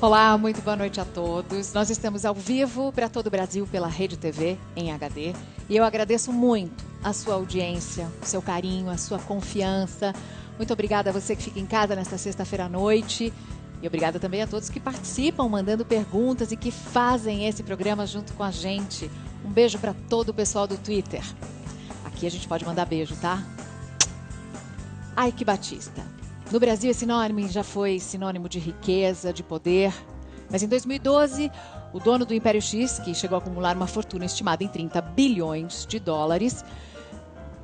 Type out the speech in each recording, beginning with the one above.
Olá, muito boa noite a todos. Nós estamos ao vivo para todo o Brasil pela Rede TV em HD e eu agradeço muito a sua audiência, o seu carinho, a sua confiança. Muito obrigada a você que fica em casa nesta sexta-feira à noite e obrigada também a todos que participam, mandando perguntas e que fazem esse programa junto com a gente. Um beijo para todo o pessoal do Twitter. Aqui a gente pode mandar beijo, tá? Ike Batista. No Brasil, esse nome já foi sinônimo de riqueza, de poder. Mas em 2012, o dono do Império X, que chegou a acumular uma fortuna estimada em 30 bilhões de dólares,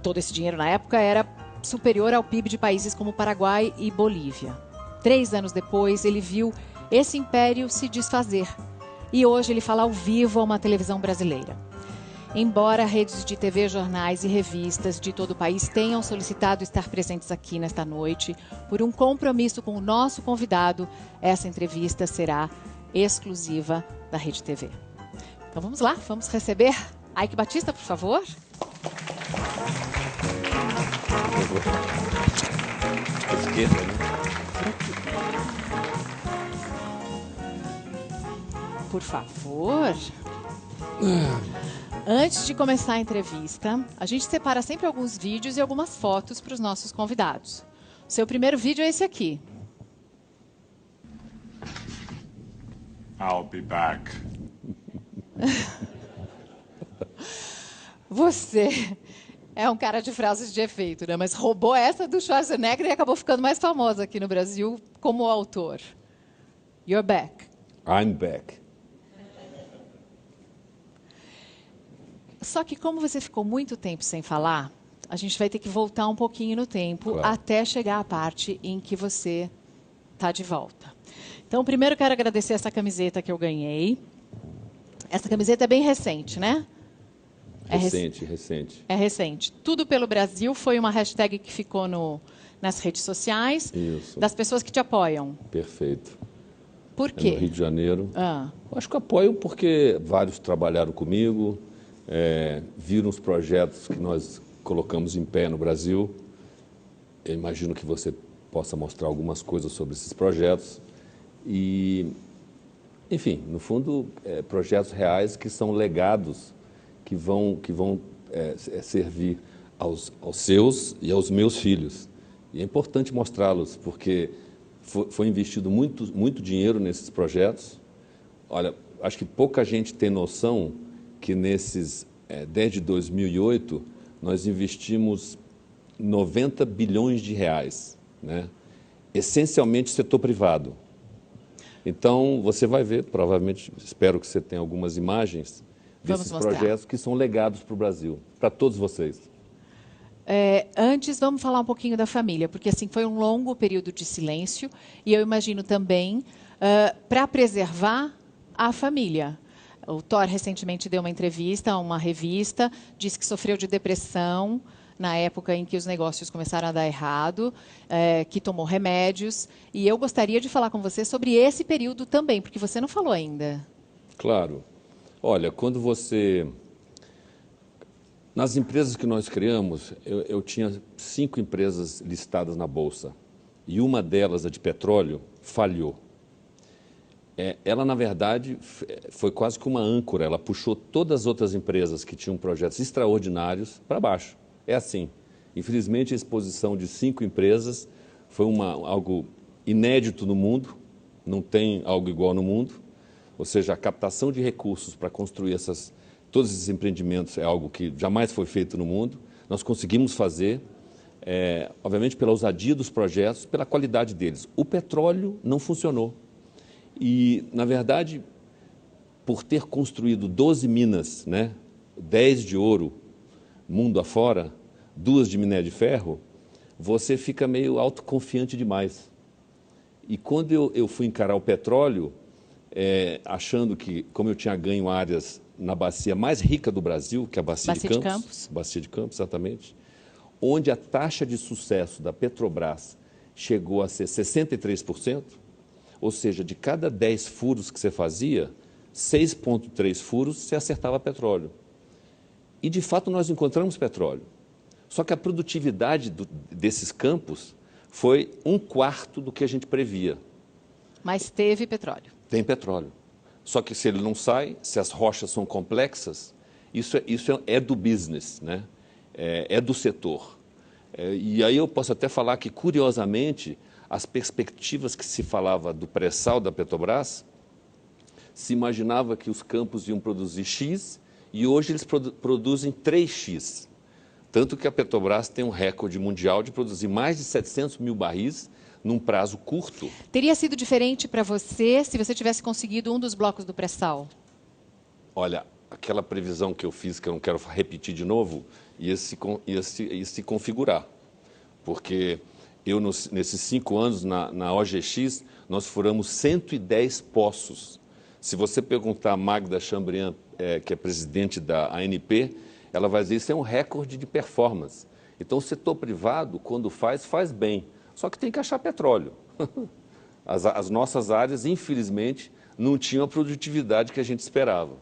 todo esse dinheiro na época era superior ao PIB de países como Paraguai e Bolívia. 3 anos depois, ele viu esse império se desfazer. E hoje ele fala ao vivo a uma televisão brasileira. Embora redes de TV, jornais e revistas de todo o país tenham solicitado estar presentes aqui nesta noite, por um compromisso com o nosso convidado, essa entrevista será exclusiva da Rede TV. Então vamos lá, vamos receber Ike Batista, por favor. Esquerda, né? Por favor. Antes de começar a entrevista, a gente separa sempre alguns vídeos e algumas fotos para os nossos convidados. O seu primeiro vídeo é esse aqui. I'll be back. Você é um cara de frases de efeito, né? Mas roubou essa do Schwarzenegger e acabou ficando mais famosa aqui no Brasil como autor. You're back. I'm back. Só que como você ficou muito tempo sem falar, a gente vai ter que voltar um pouquinho no tempo, claro, até chegar à parte em que você está de volta. Então, primeiro quero agradecer essa camiseta que eu ganhei. Essa camiseta é bem recente, né? Recente. É recente. Tudo pelo Brasil foi uma hashtag que ficou nas redes sociais. Isso. Das pessoas que te apoiam. Perfeito. Por quê? No Rio de Janeiro. Acho que apoio porque vários trabalharam comigo, viram os projetos que nós colocamos em pé no Brasil. Eu imagino que você possa mostrar algumas coisas sobre esses projetos. E, enfim, no fundo, projetos reais que são legados que vão servir aos seus e aos meus filhos. E é importante mostrá-los, porque foi investido muito dinheiro nesses projetos. Olha, acho que pouca gente tem noção que desde 2008, nós investimos 90 bilhões de reais, né? Essencialmente setor privado. Então, você vai ver, provavelmente, espero que você tenha algumas imagens desses projetos que são legados para o Brasil, para todos vocês. Antes, vamos falar um pouquinho da família, porque assim foi um longo período de silêncio e eu imagino também para preservar a família. O Thor recentemente deu uma entrevista a uma revista, disse que sofreu de depressão na época em que os negócios começaram a dar errado, que tomou remédios. E eu gostaria de falar com você sobre esse período também, porque você não falou ainda. Claro. Olha, quando você... Nas empresas que nós criamos, eu tinha 5 empresas listadas na Bolsa. E uma delas, a de petróleo, falhou. Ela, na verdade, foi quase que uma âncora. Ela puxou todas as outras empresas que tinham projetos extraordinários para baixo. É assim. Infelizmente, a exposição de 5 empresas foi algo inédito no mundo. Não tem algo igual no mundo. Ou seja, a captação de recursos para construir todos esses empreendimentos é algo que jamais foi feito no mundo. Nós conseguimos fazer, obviamente, pela ousadia dos projetos, pela qualidade deles. O petróleo não funcionou. E, na verdade, por ter construído 12 minas, né, 10 de ouro, mundo afora, 2 de minério de ferro, você fica meio autoconfiante demais. E quando eu fui encarar o petróleo, achando que, como eu tinha ganho áreas na bacia mais rica do Brasil, que é a Bacia de Campos. Bacia de Campos, exatamente, onde a taxa de sucesso da Petrobras chegou a ser 63%, ou seja, de cada 10 furos que você fazia, 6,3 furos você acertava petróleo. E, de fato, nós encontramos petróleo. Só que a produtividade desses campos foi 1/4 do que a gente previa. Mas teve petróleo. Tem petróleo. Só que se ele não sai, se as rochas são complexas, isso é do business, né? É do setor. E aí eu posso até falar que, curiosamente, as perspectivas que se falava do pré-sal da Petrobras, se imaginava que os campos iam produzir X e hoje eles produzem 3X. Tanto que a Petrobras tem um recorde mundial de produzir mais de 700 mil barris num prazo curto. Teria sido diferente para você se você tivesse conseguido um dos blocos do pré-sal? Olha, aquela previsão que eu fiz, que eu não quero repetir de novo, ia se configurar. Porque eu, nesses 5 anos na OGX, nós furamos 110 poços. Se você perguntar a Magda Chambriand, que é presidente da ANP, ela vai dizer que isso é um recorde de performance. Então, o setor privado, quando faz bem. Só que tem que achar petróleo. As nossas áreas, infelizmente, não tinham a produtividade que a gente esperava.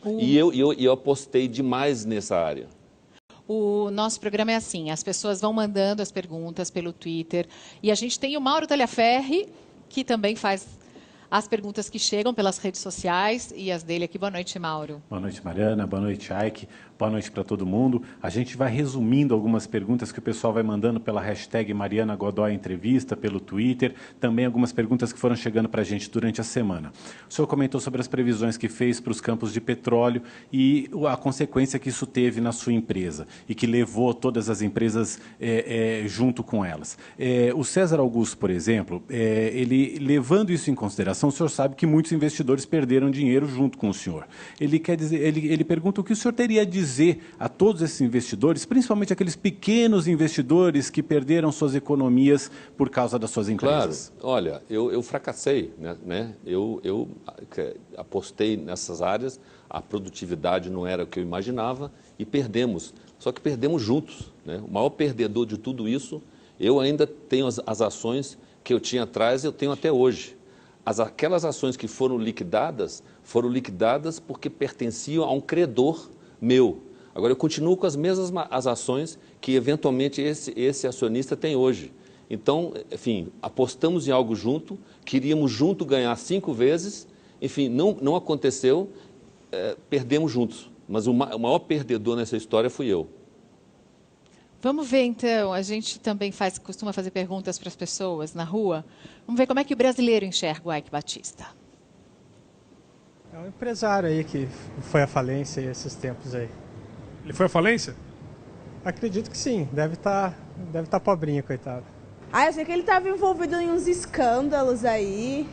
E eu apostei demais nessa área. O nosso programa é assim, as pessoas vão mandando as perguntas pelo Twitter e a gente tem o Mauro Taliaferri, que também faz as perguntas que chegam pelas redes sociais e as dele aqui. Boa noite, Mauro. Boa noite, Mariana. Boa noite, Aike. Boa noite para todo mundo. A gente vai resumindo algumas perguntas que o pessoal vai mandando pela hashtag Mariana Godoy Entrevista, pelo Twitter. Também algumas perguntas que foram chegando para a gente durante a semana. O senhor comentou sobre as previsões que fez para os campos de petróleo e a consequência que isso teve na sua empresa e que levou todas as empresas junto com elas. O César Augusto, por exemplo, ele levando isso em consideração, o senhor sabe que muitos investidores perderam dinheiro junto com o senhor. Ele pergunta o que o senhor teria a dizer a todos esses investidores, principalmente aqueles pequenos investidores que perderam suas economias por causa das suas empresas. Claro, olha, eu fracassei, né? Eu apostei nessas áreas, a produtividade não era o que eu imaginava e perdemos, só que perdemos juntos, né? O maior perdedor de tudo isso, eu ainda tenho as ações que eu tinha atrás, eu tenho até hoje. Aquelas ações que foram liquidadas porque pertenciam a um credor meu. Agora, eu continuo com as mesmas ações que, eventualmente, esse acionista tem hoje. Então, enfim, apostamos em algo junto, queríamos junto ganhar 5 vezes, enfim, não aconteceu, perdemos juntos. Mas o maior perdedor nessa história fui eu. Vamos ver, então, a gente também costuma fazer perguntas para as pessoas na rua. Vamos ver como é que o brasileiro enxerga o Eike Batista. É um empresário aí que foi à falência esses tempos aí. Ele foi à falência? Acredito que sim, deve tá pobrinho, coitado. Eu sei que ele estava envolvido em uns escândalos aí,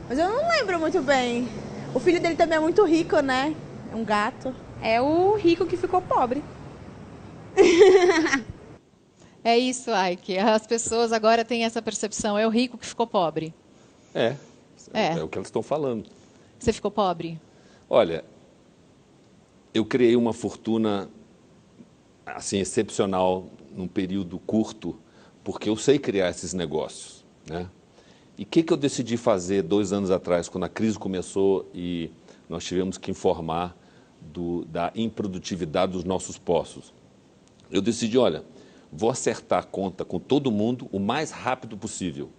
mas eu não lembro muito bem. O filho dele também é muito rico, né? É um gato. É o rico que ficou pobre. É isso, Eike. As pessoas agora têm essa percepção. É o rico que ficou pobre. É o que elas estão falando. Você ficou pobre? Olha, eu criei uma fortuna assim, excepcional num período curto, porque eu sei criar esses negócios, né? E o que eu decidi fazer 2 anos atrás, quando a crise começou e nós tivemos que informar da improdutividade dos nossos poços? Eu decidi, olha, vou acertar a conta com todo mundo o mais rápido possível.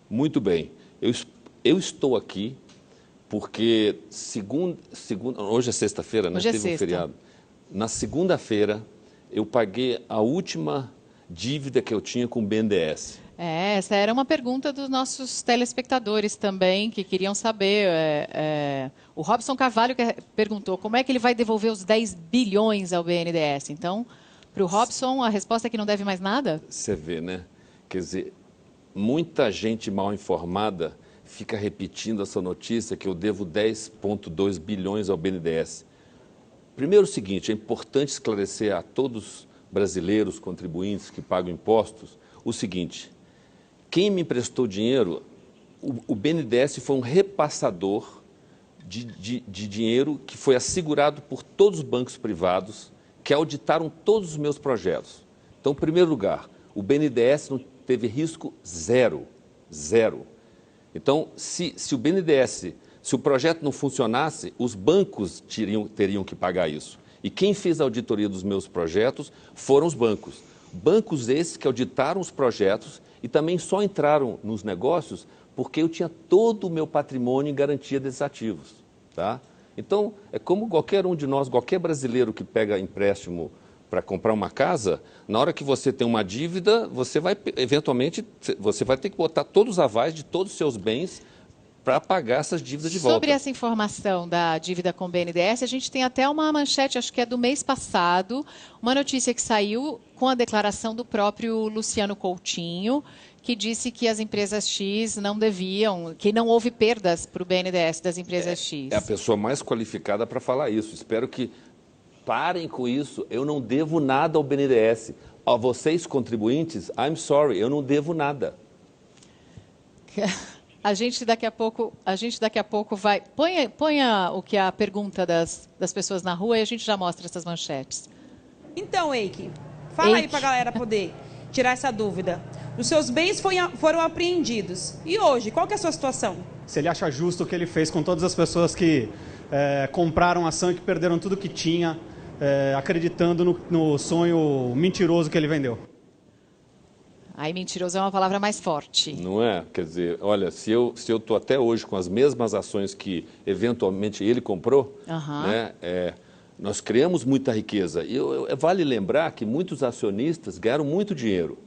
Muito bem, eu estou aqui porque hoje é sexta-feira, né? Teve um feriado. Na segunda-feira, eu paguei a última dívida que eu tinha com o BNDES. Essa era uma pergunta dos nossos telespectadores também, que queriam saber. O Robson Carvalho perguntou como é que ele vai devolver os 10 bilhões ao BNDES. Então, para o Robson, a resposta é que não deve mais nada? Você vê, né? Quer dizer, muita gente mal informada fica repetindo essa notícia que eu devo 10,2 bilhões ao BNDES. Primeiro o seguinte, é importante esclarecer a todos brasileiros, contribuintes que pagam impostos, o seguinte: quem me emprestou dinheiro, o BNDES foi um repassador de dinheiro que foi assegurado por todos os bancos privados que auditaram todos os meus projetos. Então, em primeiro lugar, o BNDES não teve risco zero. Então, se o BNDES, se o projeto não funcionasse, os bancos teriam que pagar isso. E quem fez a auditoria dos meus projetos foram os bancos. Bancos esses que auditaram os projetos e também só entraram nos negócios porque eu tinha todo o meu patrimônio em garantia desses ativos. Tá? Então, é como qualquer um de nós, qualquer brasileiro que pega empréstimo para comprar uma casa, na hora que você tem uma dívida, você vai, eventualmente, você vai ter que botar todos os avais de todos os seus bens para pagar essas dívidas de volta. Sobre essa informação da dívida com o BNDES, a gente tem até uma manchete, acho que é do mês passado, uma notícia que saiu com a declaração do próprio Luciano Coutinho, que disse que as empresas X não deviam, que não houve perdas para o BNDES das empresas X. É a pessoa mais qualificada para falar isso. Espero que parem com isso. Eu não devo nada ao BNDES. A vocês, contribuintes, I'm sorry, eu não devo nada. A gente daqui a pouco vai... Ponha o que é a pergunta das pessoas na rua e a gente já mostra essas manchetes. Então, Eike, fala aí para a galera poder tirar essa dúvida. Os seus bens foram apreendidos. E hoje, qual que é a sua situação? Se ele acha justo o que ele fez com todas as pessoas que compraram ação e que perderam tudo que tinha, acreditando no sonho mentiroso que ele vendeu. Aí mentiroso é uma palavra mais forte. Não é? Quer dizer, olha, se eu estou até hoje com as mesmas ações que eventualmente ele comprou, né, nós criamos muita riqueza. E vale lembrar que muitos acionistas ganharam muito dinheiro.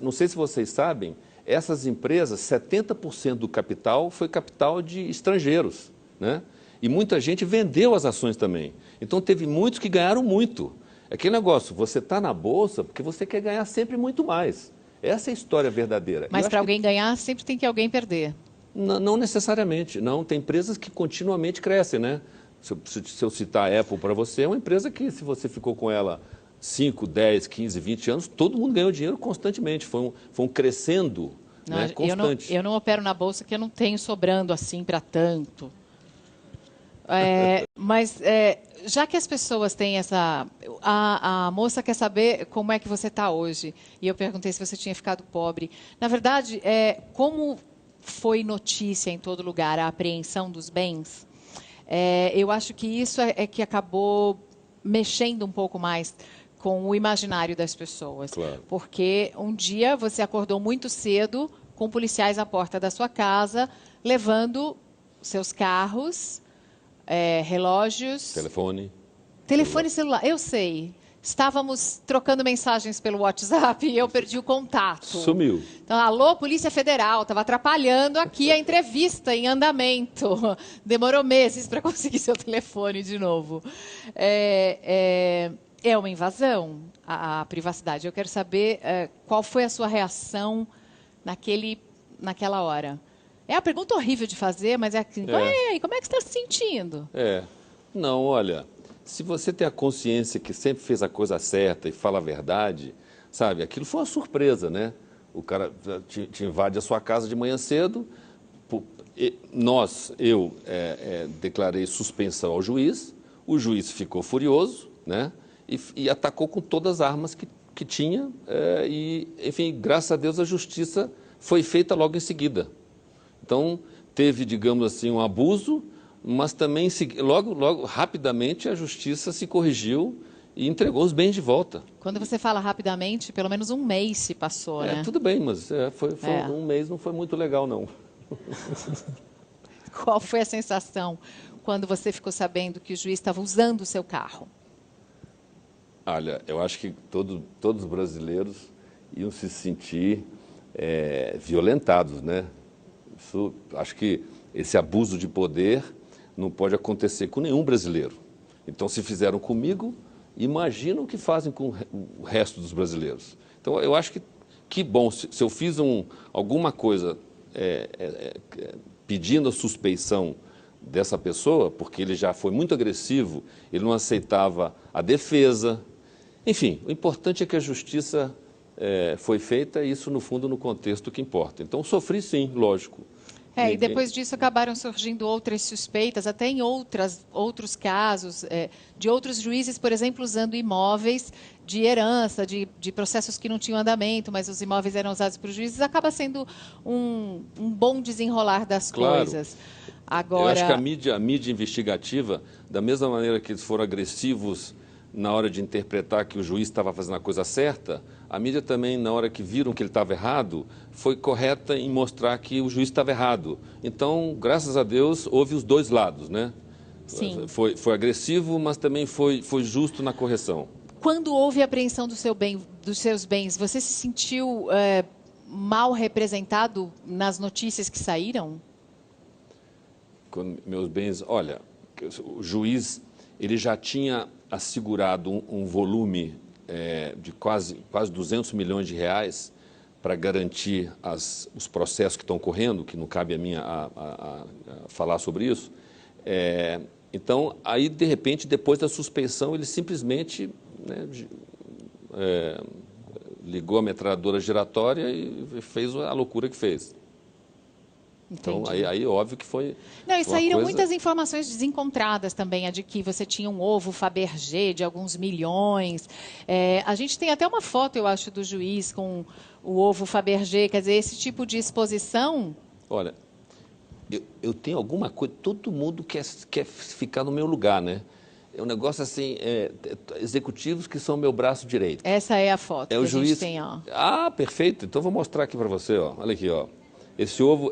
Não sei se vocês sabem, essas empresas, 70% do capital foi capital de estrangeiros, né? E muita gente vendeu as ações também. Então teve muitos que ganharam muito. É aquele negócio, você está na bolsa porque você quer ganhar sempre muito mais. Essa é a história verdadeira. Mas para alguém ganhar, sempre tem que alguém perder. Não necessariamente, não. Tem empresas que continuamente crescem, né? Se eu citar a Apple para você, é uma empresa que, se você ficou com ela 5, 10, 15, 20 anos, todo mundo ganhou dinheiro constantemente. Foi um crescendo, né, constante. Eu não opero na bolsa, que eu não tenho sobrando assim para tanto. Mas já que as pessoas têm essa... A moça quer saber como é que você está hoje. E eu perguntei se você tinha ficado pobre. Na verdade, como foi notícia em todo lugar a apreensão dos bens, eu acho que isso é que acabou mexendo um pouco mais com o imaginário das pessoas. Claro. Porque um dia você acordou muito cedo com policiais à porta da sua casa, levando seus carros, relógios... Telefone celular, eu sei. Estávamos trocando mensagens pelo WhatsApp e eu perdi o contato. Sumiu. Então, alô, Polícia Federal, estava atrapalhando aqui a entrevista em andamento. Demorou meses para conseguir seu telefone de novo. É uma invasão à privacidade. Eu quero saber qual foi a sua reação naquela hora. É uma pergunta horrível de fazer, mas como é que você está se sentindo? Não, olha, se você tem a consciência que sempre fez a coisa certa e fala a verdade, sabe, aquilo foi uma surpresa, né? O cara te invade a sua casa de manhã cedo, eu declarei suspensão ao juiz, o juiz ficou furioso, né? E atacou com todas as armas que tinha, enfim, graças a Deus a justiça foi feita logo em seguida. Então, teve, digamos assim, um abuso, mas também, logo, rapidamente, a justiça se corrigiu e entregou os bens de volta. Quando você fala rapidamente, pelo menos um mês se passou, né? Tudo bem, mas um mês não foi muito legal, não. Qual foi a sensação quando você ficou sabendo que o juiz estava usando o seu carro? Olha, eu acho que todos os brasileiros iam se sentir violentados, né? Acho que esse abuso de poder não pode acontecer com nenhum brasileiro. Então, se fizeram comigo, imagina o que fazem com o resto dos brasileiros. Então, eu acho que bom, se eu fiz alguma coisa pedindo a suspeição dessa pessoa, porque ele já foi muito agressivo, ele não aceitava a defesa. Enfim, o importante é que a justiça foi feita e isso, no fundo, no contexto que importa. Então, sofri sim, lógico. E depois disso acabaram surgindo outras suspeitas, até em outros casos, de outros juízes, por exemplo, usando imóveis de herança, de processos que não tinham andamento, mas os imóveis eram usados por juízes. Acaba sendo um bom desenrolar das coisas. Agora, eu acho que a mídia investigativa, da mesma maneira que eles foram agressivos na hora de interpretar que o juiz estava fazendo a coisa certa, a mídia também, na hora que viram que ele estava errado, foi correta em mostrar que o juiz estava errado. Então, graças a Deus, houve os dois lados, né? Sim. Foi agressivo, mas também foi justo na correção. Quando houve a apreensão dos seus bens, você se sentiu mal representado nas notícias que saíram? Com meus bens, olha, o juiz ele já tinha assegurado um volume de quase 200 milhões de reais para garantir os processos que estão correndo, que não cabe a mim a falar sobre isso. Então, aí, de repente, depois da suspensão, ele simplesmente, né, ligou a metralhadora giratória e fez a loucura que fez. Então, aí óbvio que foi. Não, e saíram muitas informações desencontradas também, a de que você tinha um ovo Fabergé de alguns milhões. A gente tem até uma foto, eu acho, do juiz com o ovo Fabergé. Quer dizer, esse tipo de exposição. Olha, eu tenho alguma coisa. Todo mundo quer ficar no meu lugar, né? É um negócio assim, executivos que são meu braço direito. Essa é a foto que o juiz. A gente tem, ó. Ah, perfeito. Então vou mostrar aqui para você, ó. Olha aqui, ó. Esse ovo,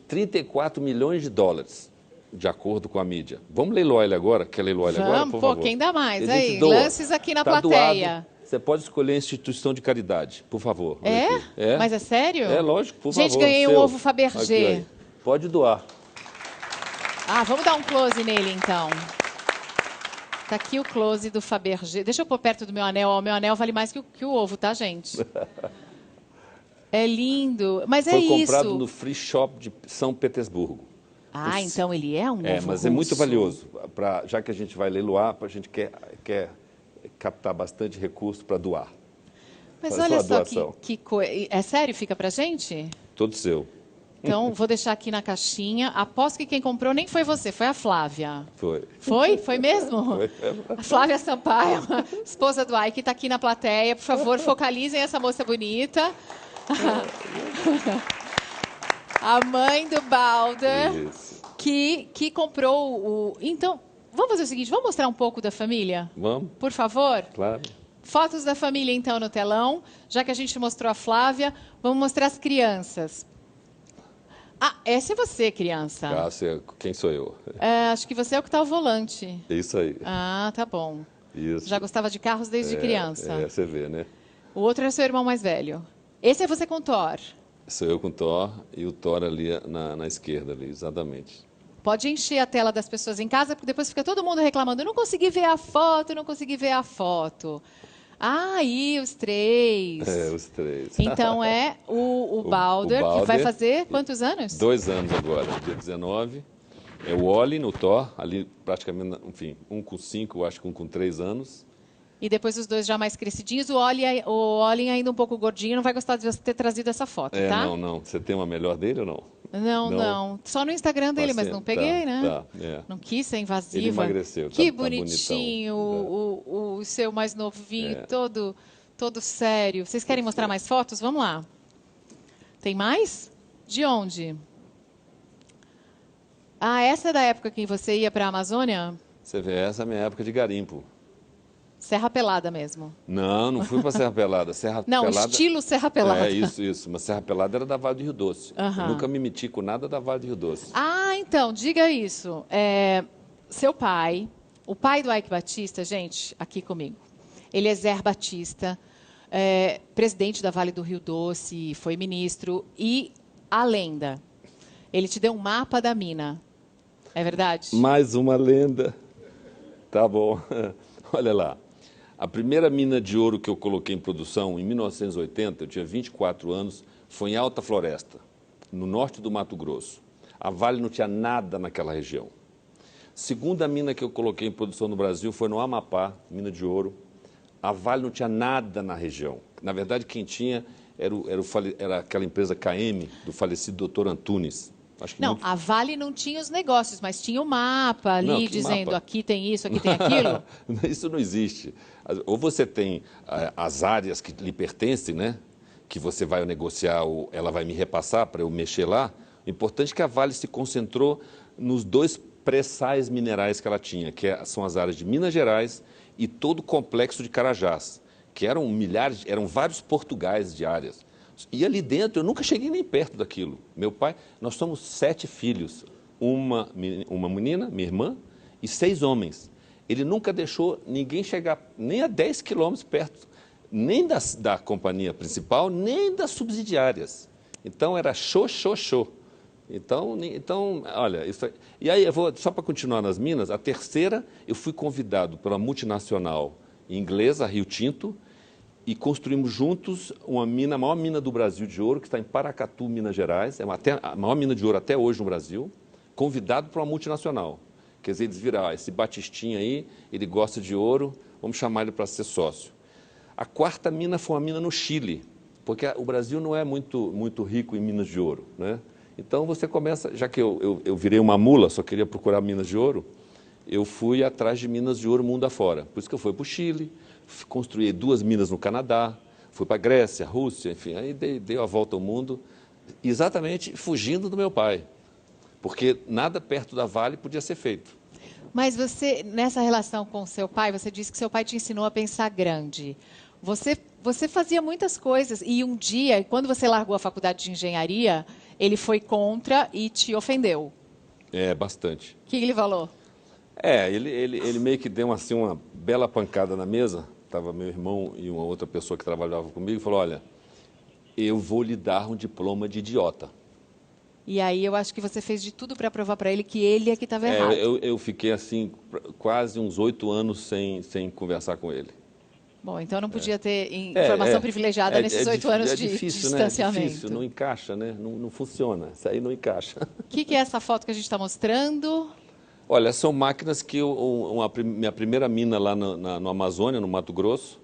34 milhões de dólares, de acordo com a mídia. Vamos leiloar ele agora? Quer leiloar ele agora, por favor? Quem dá mais? Ele Aí, doa. lances aqui na Tá plateia. doado. Você pode escolher a instituição de caridade, por favor. É? Mas é sério? É, lógico, por gente, favor. Ganhei um ovo Fabergé. Aqui, pode doar. Vamos dar um close nele, então. Tá aqui o close do Fabergé. Deixa eu pôr perto do meu anel. O meu anel vale mais que o ovo, tá, gente? É lindo. Mas Foi isso. Foi comprado no Free Shop de São Petersburgo. Então ele é um ovo mas russo. É muito valioso. Já que a gente vai leiloar, a gente quer captar bastante recurso para doar. Mas olha só que coisa. É sério? Fica pra gente? Todo seu. Então, vou deixar aqui na caixinha. Aposto que quem comprou nem foi você, foi a Flávia. Foi. Foi? Foi mesmo? Foi. A Flávia Sampaio, esposa do Ike, está aqui na plateia. Por favor, focalizem essa moça bonita. A mãe do Balder, que comprou o... Então, vamos fazer o seguinte, vamos mostrar um pouco da família? Vamos. Por favor? Claro. Fotos da família, então, no telão. Já que a gente mostrou a Flávia, vamos mostrar as crianças. Essa é você, criança. Quem sou eu? Acho que você é o que está ao volante. É isso aí. Tá bom. Isso. Já gostava de carros desde criança. Você vê, né? O outro é seu irmão mais velho. Esse é você com o Thor. Sou eu com o Thor e o Thor ali na esquerda, ali, exatamente. Pode encher a tela das pessoas em casa, porque depois fica todo mundo reclamando. Eu não consegui ver a foto, não consegui ver a foto. Aí, os três. Os três. Então é o Balder, que vai fazer quantos anos? 2 anos agora, dia 19. É o Olin, o Thor, ali praticamente, enfim, um com 5, acho que um com 3 anos. E depois os dois já mais crescidinhos. O Olin ainda um pouco gordinho, não vai gostar de você ter trazido essa foto, tá? Não. Você tem uma melhor dele ou não? Não. Só no Instagram dele, mas não peguei, né? Não quis ser invasiva. Ele emagreceu. Que bonitinho, o seu mais novinho, todo sério. Vocês querem mostrar mais fotos? Vamos lá. Tem mais? De onde? Essa é da época que você ia para a Amazônia? Você vê, essa é a minha época de garimpo. Serra Pelada mesmo. Não fui para Serra Pelada. Pelada... estilo Serra Pelada. Isso. Mas Serra Pelada era da Vale do Rio Doce. Eu nunca me meti com nada da Vale do Rio Doce. Então, diga isso. Seu pai, o pai do Ike Batista, gente, aqui comigo, ele é Zé Batista, presidente da Vale do Rio Doce, foi ministro, e a lenda, ele te deu um mapa da mina. É verdade? Mais uma lenda. Tá bom. Olha lá. A primeira mina de ouro que eu coloquei em produção, em 1980, eu tinha 24 anos, foi em Alta Floresta, no norte do Mato Grosso. A Vale não tinha nada naquela região. Segunda mina que eu coloquei em produção no Brasil foi no Amapá, mina de ouro. A Vale não tinha nada na região. Na verdade, quem tinha era aquela empresa KM, do falecido Dr. Antunes. A Vale não tinha os negócios, mas tinha o mapa ali, dizendo aqui tem isso, aqui tem aquilo. Isso não existe. Ou você tem as áreas que lhe pertencem, né? Que você vai negociar, ou ela vai me repassar para eu mexer lá. O importante é que a Vale se concentrou nos 2 pré-sais minerais que ela tinha, que são as áreas de Minas Gerais e todo o complexo de Carajás, que eram vários portugais de áreas. E ali dentro, eu nunca cheguei nem perto daquilo. Meu pai, nós somos 7 filhos, uma menina, minha irmã, e 6 homens. Ele nunca deixou ninguém chegar nem a 10 quilômetros perto, nem da companhia principal, nem das subsidiárias. Então, era show. Então olha, e aí, só para continuar nas minas, a terceira, eu fui convidado pela multinacional inglesa, Rio Tinto, e construímos juntos a maior mina do Brasil de ouro, que está em Paracatu, Minas Gerais, a maior mina de ouro até hoje no Brasil, convidado para uma multinacional. Quer dizer, eles viram, esse Batistinha aí, ele gosta de ouro, vamos chamar ele para ser sócio. A quarta mina foi uma mina no Chile, porque o Brasil não é muito rico em minas de ouro, né? Então você começa, já que eu virei uma mula, só queria procurar minas de ouro, eu fui atrás de minas de ouro mundo afora. Por isso que eu fui para o Chile, construí 2 minas no Canadá, fui para a Grécia, Rússia, enfim, aí dei a volta ao mundo, exatamente fugindo do meu pai, porque nada perto da Vale podia ser feito. Mas você, nessa relação com seu pai, você disse que seu pai te ensinou a pensar grande. Você fazia muitas coisas e um dia, quando você largou a faculdade de engenharia, ele foi contra e te ofendeu. É, bastante. O que ele falou? Ele meio que deu assim, uma bela pancada na mesa. Estava meu irmão e uma outra pessoa que trabalhava comigo e falou, olha, eu vou lhe dar um diploma de idiota. E aí eu acho que você fez de tudo para provar para ele que ele é que estava errado. Eu fiquei assim, quase uns 8 anos sem conversar com ele. Bom, então não podia ter informação privilegiada nesses 8 anos de distanciamento. É difícil, não encaixa, né? Não funciona, isso aí não encaixa. O que é essa foto que a gente está mostrando? Olha, são máquinas que minha primeira mina lá no Amazônia, no Mato Grosso,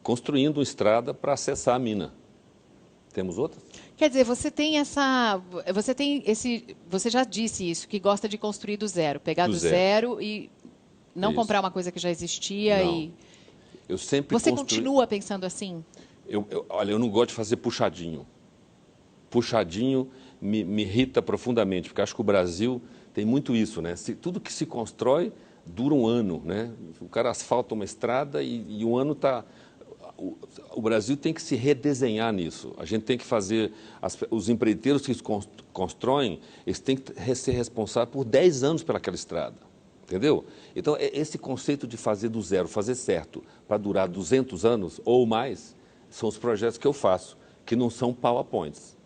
construindo uma estrada para acessar a mina. Temos outras? Quer dizer, você já disse isso, que gosta de construir do zero, pegar do zero e não comprar uma coisa que já existia. Não. Eu sempre Você continua pensando assim? Olha, eu não gosto de fazer puxadinho. Puxadinho me irrita profundamente, porque acho que o Brasil tem muito isso, né? Tudo que se constrói dura um ano, né? O cara asfalta uma estrada e um ano está... O Brasil tem que se redesenhar nisso. A gente tem que fazer... Os empreiteiros que constroem, eles têm que ser responsáveis por 10 anos pelaquela estrada. Entendeu? Então, esse conceito de fazer do zero, fazer certo, para durar 200 anos ou mais, são os projetos que eu faço, que não são PowerPoints.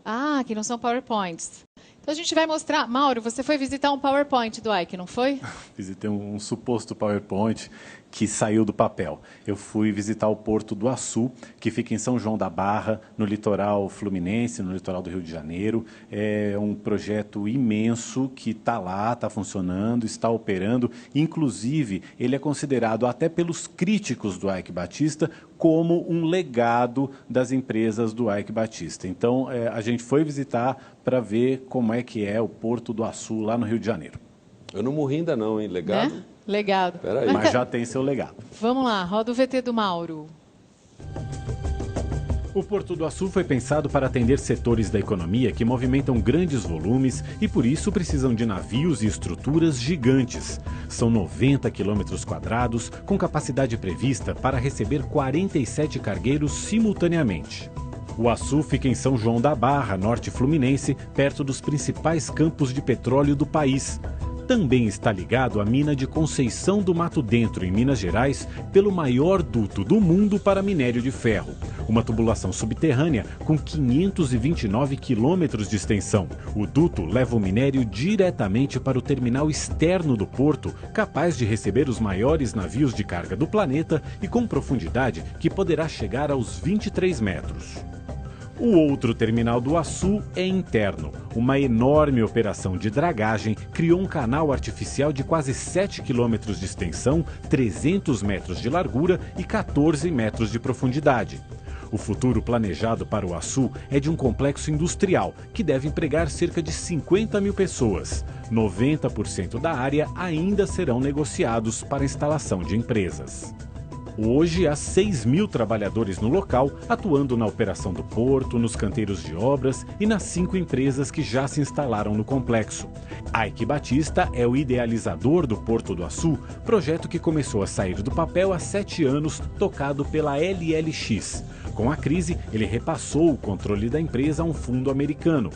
Ah, que não são PowerPoints. Então a gente vai mostrar. Mauro, você foi visitar um PowerPoint do Ike, não foi? Visitei um suposto PowerPoint que saiu do papel. Eu fui visitar o Porto do Açu, que fica em São João da Barra, no litoral fluminense, no litoral do Rio de Janeiro. É um projeto imenso que está lá, está funcionando, está operando. Inclusive, ele é considerado até pelos críticos do Ike Batista como um legado das empresas do Ike Batista. Então, a gente foi visitar para ver como é que é o Porto do Açu, lá no Rio de Janeiro. Eu não morri ainda não, hein? Legado? Né? Legado. Mas já tem seu legado. Vamos lá, roda o VT do Mauro. O Porto do Açu foi pensado para atender setores da economia que movimentam grandes volumes e, por isso, precisam de navios e estruturas gigantes. São 90 quilômetros quadrados, com capacidade prevista para receber 47 cargueiros simultaneamente. O Açu fica em São João da Barra, norte fluminense, perto dos principais campos de petróleo do país. Também está ligado à mina de Conceição do Mato Dentro, em Minas Gerais, pelo maior duto do mundo para minério de ferro. Uma tubulação subterrânea com 529 quilômetros de extensão. O duto leva o minério diretamente para o terminal externo do porto, capaz de receber os maiores navios de carga do planeta e com profundidade que poderá chegar aos 23 metros. O outro terminal do Açu é interno. Uma enorme operação de dragagem criou um canal artificial de quase 7 quilômetros de extensão, 300 metros de largura e 14 metros de profundidade. O futuro planejado para o Açu é de um complexo industrial, que deve empregar cerca de 50 mil pessoas. 90% da área ainda serão negociados para a instalação de empresas. Hoje, há 6.000 trabalhadores no local, atuando na operação do porto, nos canteiros de obras e nas 5 empresas que já se instalaram no complexo. Ike Batista é o idealizador do Porto do Açu, projeto que começou a sair do papel há 7 anos, tocado pela LLX. Com a crise, ele repassou o controle da empresa a um fundo americano.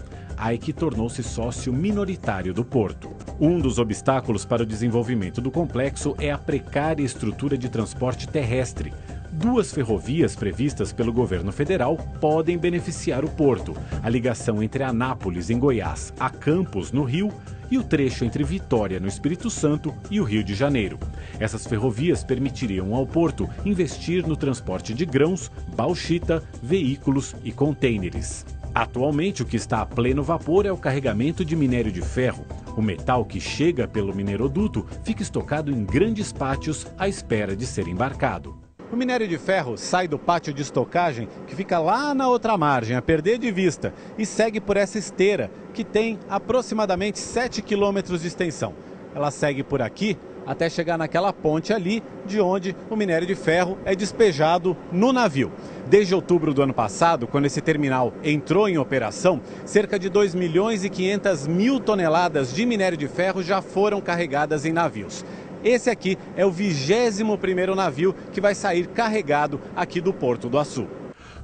Ike tornou-se sócio minoritário do porto. Um dos obstáculos para o desenvolvimento do complexo é a precária estrutura de transporte terrestre. 2 ferrovias previstas pelo governo federal podem beneficiar o porto: a ligação entre Anápolis, em Goiás, a Campos, no Rio, e o trecho entre Vitória, no Espírito Santo, e o Rio de Janeiro. Essas ferrovias permitiriam ao porto investir no transporte de grãos, bauxita, veículos e contêineres. Atualmente, o que está a pleno vapor é o carregamento de minério de ferro. O metal que chega pelo mineroduto fica estocado em grandes pátios à espera de ser embarcado. O minério de ferro sai do pátio de estocagem, que fica lá na outra margem, a perder de vista, e segue por essa esteira, que tem aproximadamente 7 quilômetros de extensão. Ela segue por aqui até chegar naquela ponte ali, de onde o minério de ferro é despejado no navio. Desde outubro do ano passado, quando esse terminal entrou em operação, cerca de 2.500.000 toneladas de minério de ferro já foram carregadas em navios. Esse aqui é o 21º navio que vai sair carregado aqui do Porto do Açu.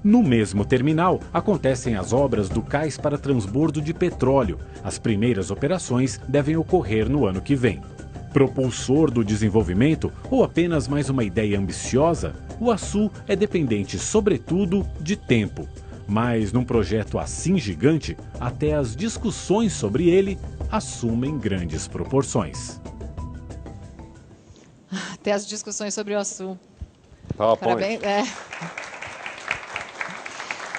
No mesmo terminal, acontecem as obras do cais para transbordo de petróleo. As primeiras operações devem ocorrer no ano que vem. Propulsor do desenvolvimento ou apenas mais uma ideia ambiciosa, o Açu é dependente, sobretudo, de tempo. Mas num projeto assim gigante, até as discussões sobre ele assumem grandes proporções. Até as discussões sobre o Açu. PowerPoint. Parabéns.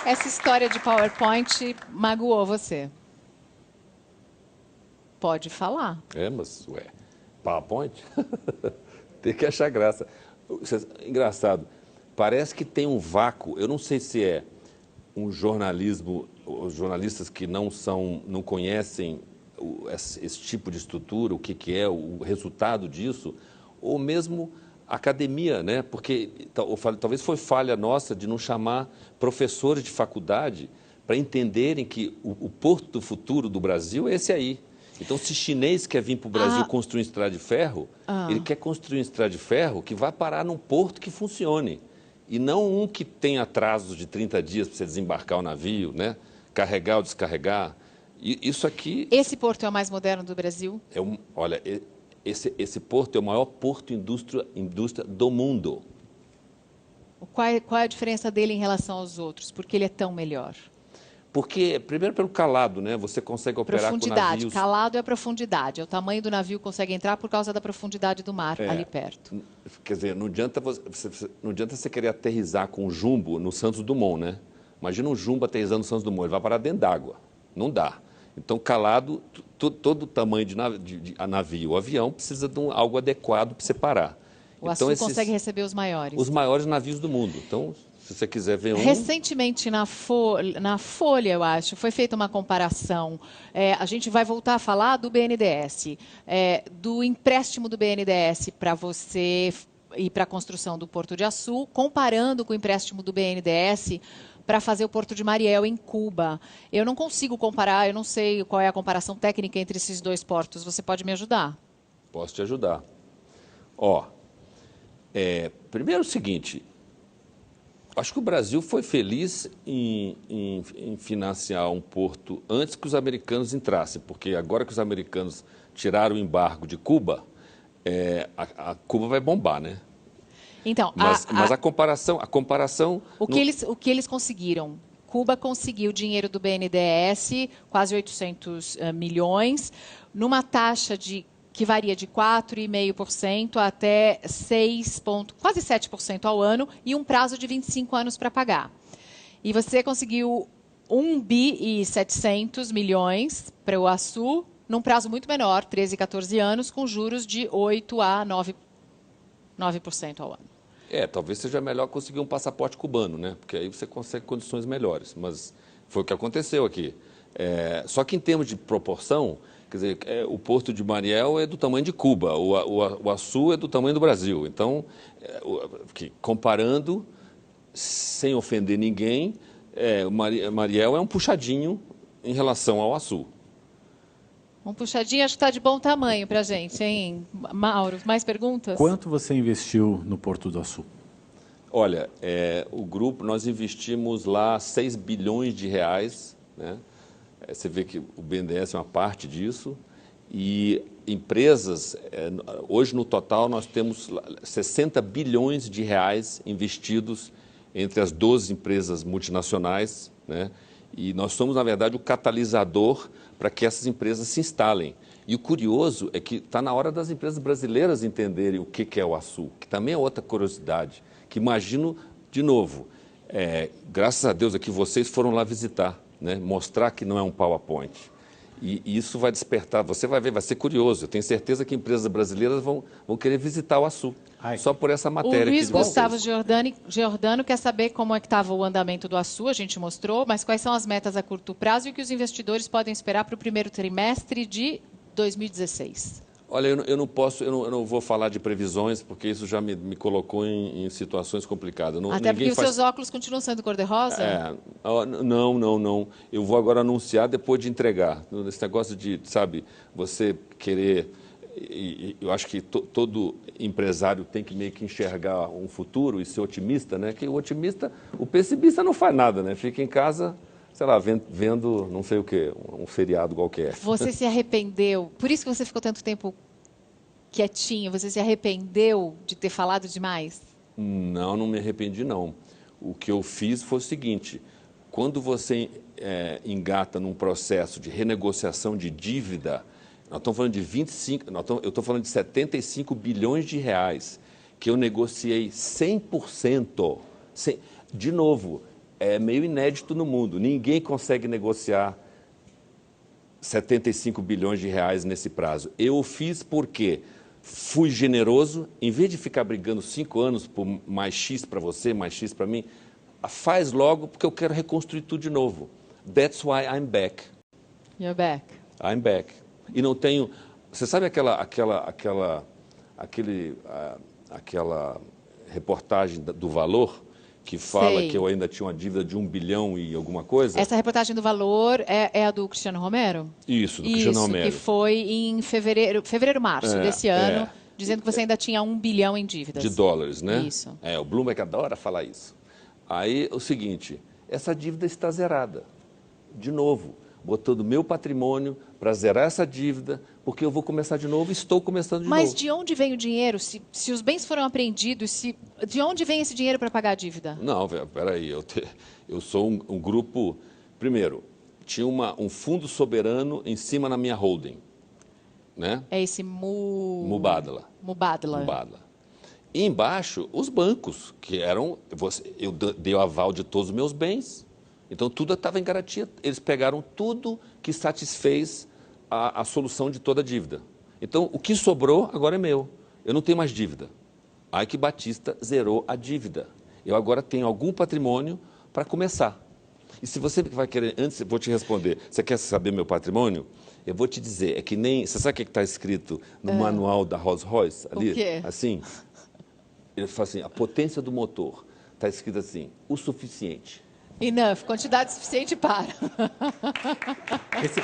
Essa história de PowerPoint magoou você? Pode falar. Mas, PowerPoint? Tem que achar graça. Engraçado, parece que tem um vácuo. Eu não sei se é um jornalismo, os jornalistas que não conhecem esse tipo de estrutura, o que é o resultado disso, ou mesmo a academia, né? Porque talvez foi falha nossa de não chamar professores de faculdade para entenderem que o porto do futuro do Brasil é esse aí. Então, se chinês quer vir para o Brasil construir uma estrada de ferro, ele quer construir uma estrada de ferro que vai parar num porto que funcione. E não um que tem atrasos de 30 dias para você desembarcar o navio, né? Carregar ou descarregar. E isso aqui... Esse porto é o mais moderno do Brasil? Olha, esse porto é o maior porto indústria do mundo. Qual é a diferença dele em relação aos outros? Por que ele é tão melhor? Porque, primeiro, pelo calado, né? Você consegue operar com navios... Calado é a profundidade. É o tamanho do navio que consegue entrar por causa da profundidade do mar ali perto. Quer dizer, não adianta você querer aterrissar com um jumbo no Santos Dumont, né? Imagina um jumbo aterrissando no Santos Dumont, ele vai parar dentro d'água. Não dá. Então, calado, todo o tamanho de navio, o avião, precisa de algo adequado para você parar. O Açu consegue receber os maiores. Os maiores navios do mundo. Então, se você quiser ver um... Recentemente, na Folha, eu acho, foi feita uma comparação. A gente vai voltar a falar do BNDES, do empréstimo do BNDES para você ir para a construção do Porto de Açu, comparando com o empréstimo do BNDES para fazer o Porto de Mariel, em Cuba. Eu não consigo comparar, eu não sei qual é a comparação técnica entre esses 2 portos. Você pode me ajudar? Posso te ajudar. Primeiro o seguinte, acho que o Brasil foi feliz em financiar um porto antes que os americanos entrassem, porque agora que os americanos tiraram o embargo de Cuba, a Cuba vai bombar, né? Então, mas a comparação... O que eles conseguiram? Cuba conseguiu dinheiro do BNDES, quase 800 milhões, numa taxa que varia de 4,5% até quase 7% ao ano, e um prazo de 25 anos para pagar. E você conseguiu 1,7 bi para o Açu, num prazo muito menor, 13, 14 anos, com juros de 8% a 9% ao ano. Talvez seja melhor conseguir um passaporte cubano, né? Porque aí você consegue condições melhores. Mas foi o que aconteceu aqui. Só que em termos de proporção, quer dizer, o Porto de Mariel é do tamanho de Cuba, o Açu é do tamanho do Brasil. Então, comparando, sem ofender ninguém, Mariel é um puxadinho em relação ao Açu. Um puxadinho, acho que está de bom tamanho para a gente, hein? Mauro, mais perguntas? Quanto você investiu no Porto do Açu? Olha, o grupo, nós investimos lá 6 bilhões de reais, né? Você vê que o BNDES é uma parte disso. E empresas, hoje no total nós temos 60 bilhões de reais investidos entre as 12 empresas multinacionais, né? E nós somos, na verdade, o catalisador para que essas empresas se instalem. E o curioso é que está na hora das empresas brasileiras entenderem o que é o Açu, que também é outra curiosidade, que imagino, de novo, graças a Deus aqui vocês foram lá visitar, né? Mostrar que não é um PowerPoint. E isso vai despertar, você vai ver, vai ser curioso. Eu tenho certeza que empresas brasileiras vão querer visitar o Açu, só por essa matéria. O Luiz Gustavo Giordano quer saber como é que estava o andamento do Açu, a gente mostrou, mas quais são as metas a curto prazo e o que os investidores podem esperar para o primeiro trimestre de 2016. Olha, eu não vou falar de previsões, porque isso já me colocou em situações complicadas. Até porque os seus óculos continuam sendo cor-de-rosa? Não. Eu vou agora anunciar depois de entregar. Esse negócio de, sabe, você querer... Eu acho que todo empresário tem que meio que enxergar um futuro e ser otimista, né? Que o pessimista não faz nada, né? Fica em casa... sei lá, vendo não sei o quê, um feriado qualquer. Você se arrependeu, por isso que você ficou tanto tempo quietinho, você se arrependeu de ter falado demais? Não me arrependi, não. O que eu fiz foi o seguinte, quando você engata num processo de renegociação de dívida, nós estamos falando de 25, eu estou falando de 75 bilhões de reais, que eu negociei 100%, de novo, é meio inédito no mundo. Ninguém consegue negociar 75 bilhões de reais nesse prazo. Eu o fiz porque fui generoso, em vez de ficar brigando 5 anos por mais X para você, mais X para mim, faz logo porque eu quero reconstruir tudo de novo. That's why I'm back. You're back. I'm back. E não tenho... Você sabe aquela reportagem do Valor que fala que eu ainda tinha uma dívida de 1 bilhão e alguma coisa? Essa reportagem do Valor é a do Cristiano Romero? Isso, do Cristiano Romero. Que foi em março desse ano, dizendo que você ainda tinha 1 bilhão em dívidas. De dólares, né? Isso. O Bloomberg adora falar isso. Aí, o seguinte, essa dívida está zerada. De novo, botando meu patrimônio para zerar essa dívida, porque eu vou começar de novo e estou começando de novo. Mas de onde vem o dinheiro? Se os bens foram apreendidos, de onde vem esse dinheiro para pagar a dívida? Não, peraí, eu sou um grupo... Primeiro, tinha um fundo soberano em cima na minha holding, né? É esse Mubadala. E embaixo, os bancos, que eram... Eu dei o aval de todos os meus bens, então tudo estava em garantia. Eles pegaram tudo que satisfez a solução de toda a dívida. Então, o que sobrou agora é meu. Eu não tenho mais dívida. A Eike Batista zerou a dívida. Eu agora tenho algum patrimônio para começar. E se você vai querer, antes eu vou te responder, você quer saber meu patrimônio? Eu vou te dizer, é que nem... Você sabe o que está escrito no manual da Rolls Royce? Ali, o quê? Assim, ele fala assim, a potência do motor. Está escrito assim, o suficiente. Enough, quantidade suficiente para.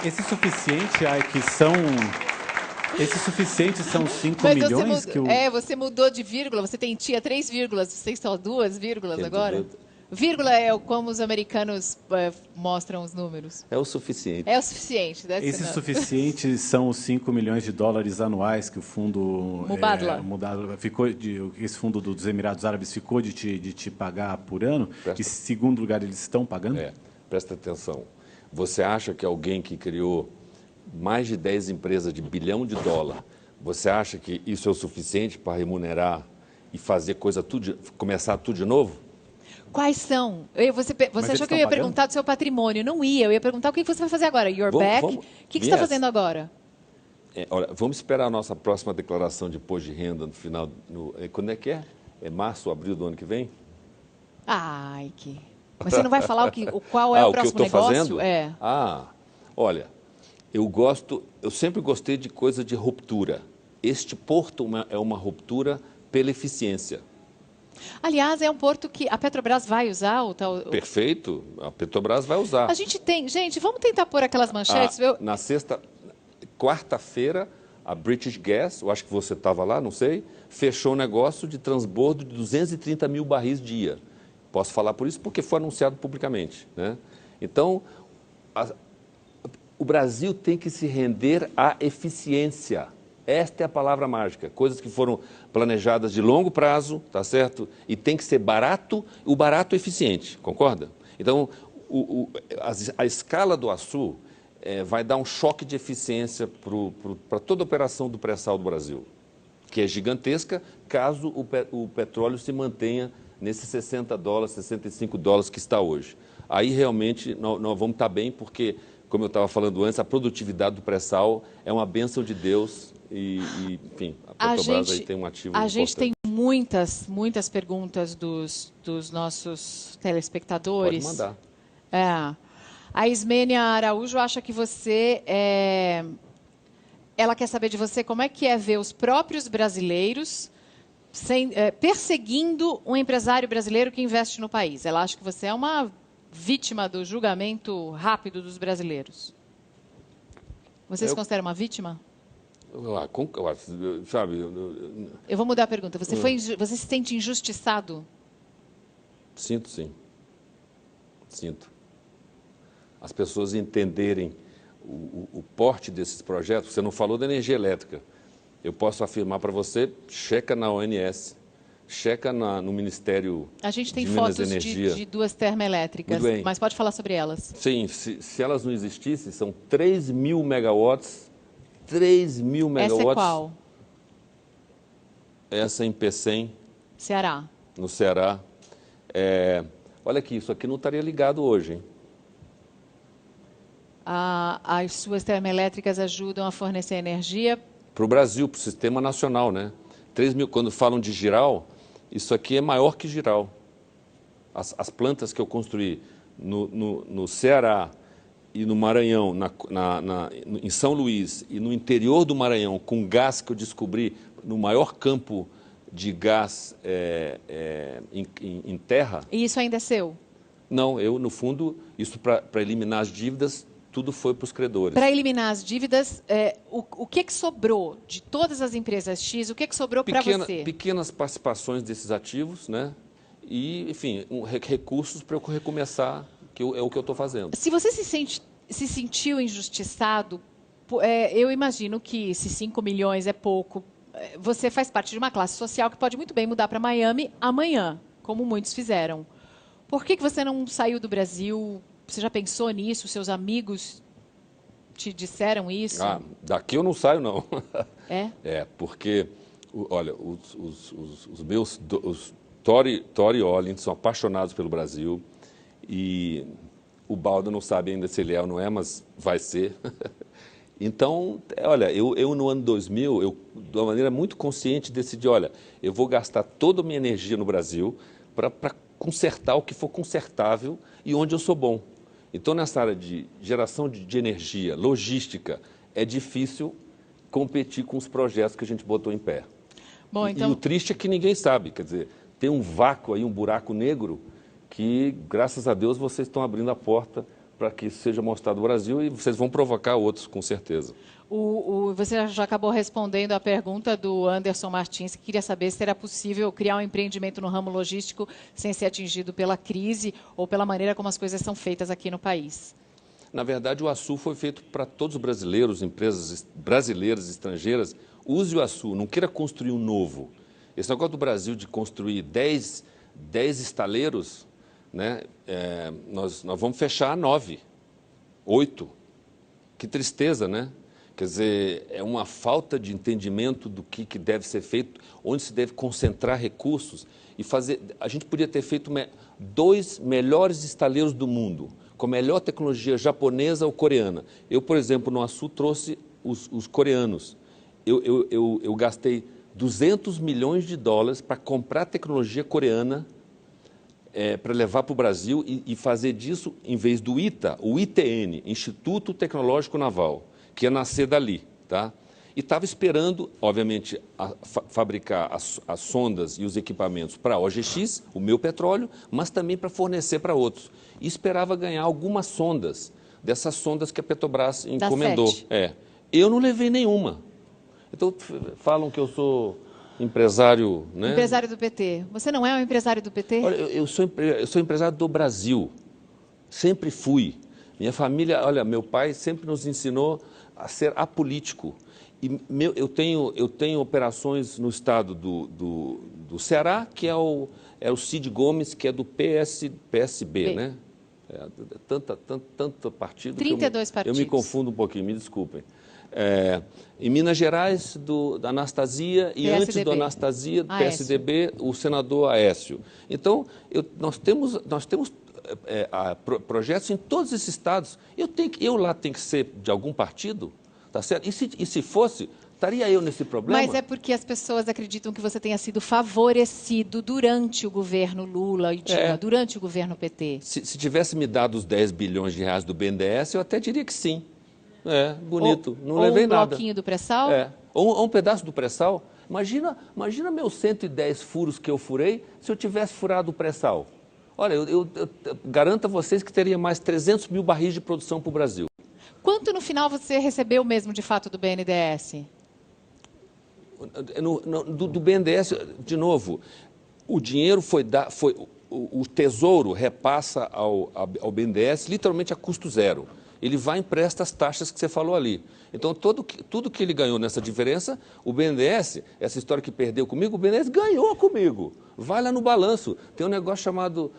Esse suficiente, Eike, são... Esses suficientes são 5 milhões que o... você mudou de vírgula, tinha 3 vírgulas, você tem só 2 vírgulas agora? Vírgula é como os americanos mostram os números. É o suficiente. É o suficiente. Esses suficientes são os 5 milhões de dólares anuais que o fundo... Mubadala. Esse fundo dos Emirados Árabes ficou de te pagar por ano? E, segundo lugar, eles estão pagando? Presta atenção. Você acha que alguém que criou mais de 10 empresas de $1 bilhão, você acha que isso é o suficiente para remunerar e fazer começar tudo de novo? Quais são? Você achou que eu ia perguntar do seu patrimônio? Não ia. Eu ia perguntar o que você vai fazer agora. You're back. O que você está fazendo agora? Olha, vamos esperar a nossa próxima declaração de imposto de renda no final. Quando é que é? É março, abril do ano que vem? Mas você não vai falar qual é o próximo negócio? Fazendo? Olha, eu sempre gostei de coisa de ruptura. Este porto é uma ruptura pela eficiência. Aliás, é um porto que a Petrobras vai usar? Perfeito, a Petrobras vai usar. A gente tem... Gente, vamos tentar pôr aquelas manchetes. Na quarta-feira, a British Gas, eu acho que você estava lá, não sei, fechou um negócio de transbordo de 230 mil barris dia. Posso falar por isso porque foi anunciado publicamente, né? Então, o Brasil tem que se render à eficiência. Esta é a palavra mágica. Coisas que foram planejadas de longo prazo, tá certo? E tem que ser barato, o barato eficiente, concorda? Então, a escala do Açu vai dar um choque de eficiência para toda a operação do pré-sal do Brasil, que é gigantesca caso o petróleo se mantenha nesses 60 dólares, 65 dólares que está hoje. Aí realmente nós vamos estar bem, porque, como eu estava falando antes, a produtividade do pré-sal é uma bênção de Deus e enfim, a Petrobras aí tem um ativo importante. A gente tem muitas perguntas dos nossos telespectadores. Pode mandar. A Ismênia Araújo acha que você... Ela quer saber de você como é que é ver os próprios brasileiros perseguindo um empresário brasileiro que investe no país. Ela acha que você é uma vítima do julgamento rápido dos brasileiros. Você se considera uma vítima? Sabe... Eu vou mudar a pergunta. Você se sente injustiçado? Sinto, sim. Sinto. As pessoas entenderem o porte desses projetos. Você não falou da energia elétrica. Eu posso afirmar para você, checa na ONS, checa no Ministério de Minas e Energia. A gente tem fotos de duas termoelétricas, mas pode falar sobre elas. Sim, se elas não existissem, são 3 mil megawatts. 3 mil megawatts. Essa é qual? Essa em Pecém. Ceará. No Ceará. Olha aqui, isso aqui não estaria ligado hoje, hein? As suas termoelétricas ajudam a fornecer energia para o Brasil, para o sistema nacional, né? 3 mil, quando falam de Giral, isso aqui é maior que Giral. As plantas que eu construí no Ceará e no Maranhão, em São Luís e no interior do Maranhão, com gás que eu descobri no maior campo de gás em terra. E isso ainda é seu? Não, no fundo, isso para eliminar as dívidas, tudo foi para os credores. Para eliminar as dívidas, o que sobrou de todas as empresas X? O que sobrou para você? Pequenas participações desses ativos, né? E, enfim, recursos para eu recomeçar, que é o que eu estou fazendo. Se você se sentiu injustiçado, eu imagino que se 5 milhões é pouco, você faz parte de uma classe social que pode muito bem mudar para Miami amanhã, como muitos fizeram. Por que você não saiu do Brasil? Você já pensou nisso? Seus amigos te disseram isso? Daqui eu não saio, não. Porque, olha, os meus Tori Olin são apaixonados pelo Brasil e o Baldo não sabe ainda se ele é ou não é, mas vai ser. Então, olha, eu no ano 2000, de uma maneira muito consciente, decidi, olha, eu vou gastar toda a minha energia no Brasil para consertar o que for consertável e onde eu sou bom. Então, nessa área de geração de energia, logística, é difícil competir com os projetos que a gente botou em pé. Bom, então... E o triste é que ninguém sabe, quer dizer, tem um vácuo aí, um buraco negro, que, graças a Deus, vocês estão abrindo a porta para que isso seja mostrado no Brasil e vocês vão provocar outros, com certeza. Você já acabou respondendo a pergunta do Anderson Martins, que queria saber se era possível criar um empreendimento no ramo logístico sem ser atingido pela crise ou pela maneira como as coisas são feitas aqui no país. Na verdade, o Açu foi feito para todos os brasileiros, empresas brasileiras, estrangeiras. Use o Açu, não queira construir um novo. Esse negócio do Brasil de construir 10 estaleiros, né, nós vamos fechar 9, 8. Que tristeza, né? Quer dizer, é uma falta de entendimento do que deve ser feito, onde se deve concentrar recursos e fazer... A gente podia ter feito 2 melhores estaleiros do mundo, com a melhor tecnologia japonesa ou coreana. Eu, por exemplo, no Açu trouxe os coreanos. Eu gastei $200 milhões para comprar tecnologia coreana para levar para o Brasil e fazer disso, em vez do ITA, o ITN, Instituto Tecnológico Naval, que ia nascer dali, tá? E estava esperando, obviamente, fabricar as sondas e os equipamentos para a OGX, o meu petróleo, mas também para fornecer para outros. E esperava ganhar algumas sondas, dessas sondas que a Petrobras encomendou. Eu não levei nenhuma. Então, falam que eu sou empresário... né? Empresário do PT. Você não é um empresário do PT? Olha, eu sou empresário do Brasil. Sempre fui. Minha família, olha, meu pai sempre nos ensinou a ser apolítico. E eu tenho operações no estado do Ceará, que é o Cid Gomes, que é do PSB, né? Tanto partido 32 partidos. Eu me confundo um pouquinho, me desculpem. Em Minas Gerais, da Anastasia, e PSDB. antes do Anastasia, do PSDB, o senador Aécio. Então, nós temos projetos em todos esses estados. Eu lá tenho que ser de algum partido? Tá certo? E se fosse, estaria eu nesse problema? Mas é porque as pessoas acreditam que você tenha sido favorecido durante o governo Lula e Dilma, durante o governo PT. Se tivesse me dado os 10 bilhões de reais do BNDES, eu até diria que sim. Bonito. Não levei nada. Ou um bloquinho do pré-sal? Ou um pedaço do pré-sal. Imagina meus 110 furos que eu furei se eu tivesse furado o pré-sal. Olha, eu garanto a vocês que teria mais 300 mil barris de produção para o Brasil. Quanto no final você recebeu mesmo de fato do BNDES? Do BNDES, de novo, o dinheiro o Tesouro repassa ao BNDES literalmente a custo zero. Ele vai e empresta as taxas que você falou ali. Então, tudo que ele ganhou nessa diferença, o BNDES, essa história que perdeu comigo, o BNDES ganhou comigo. Vai lá no balanço. Tem um negócio chamado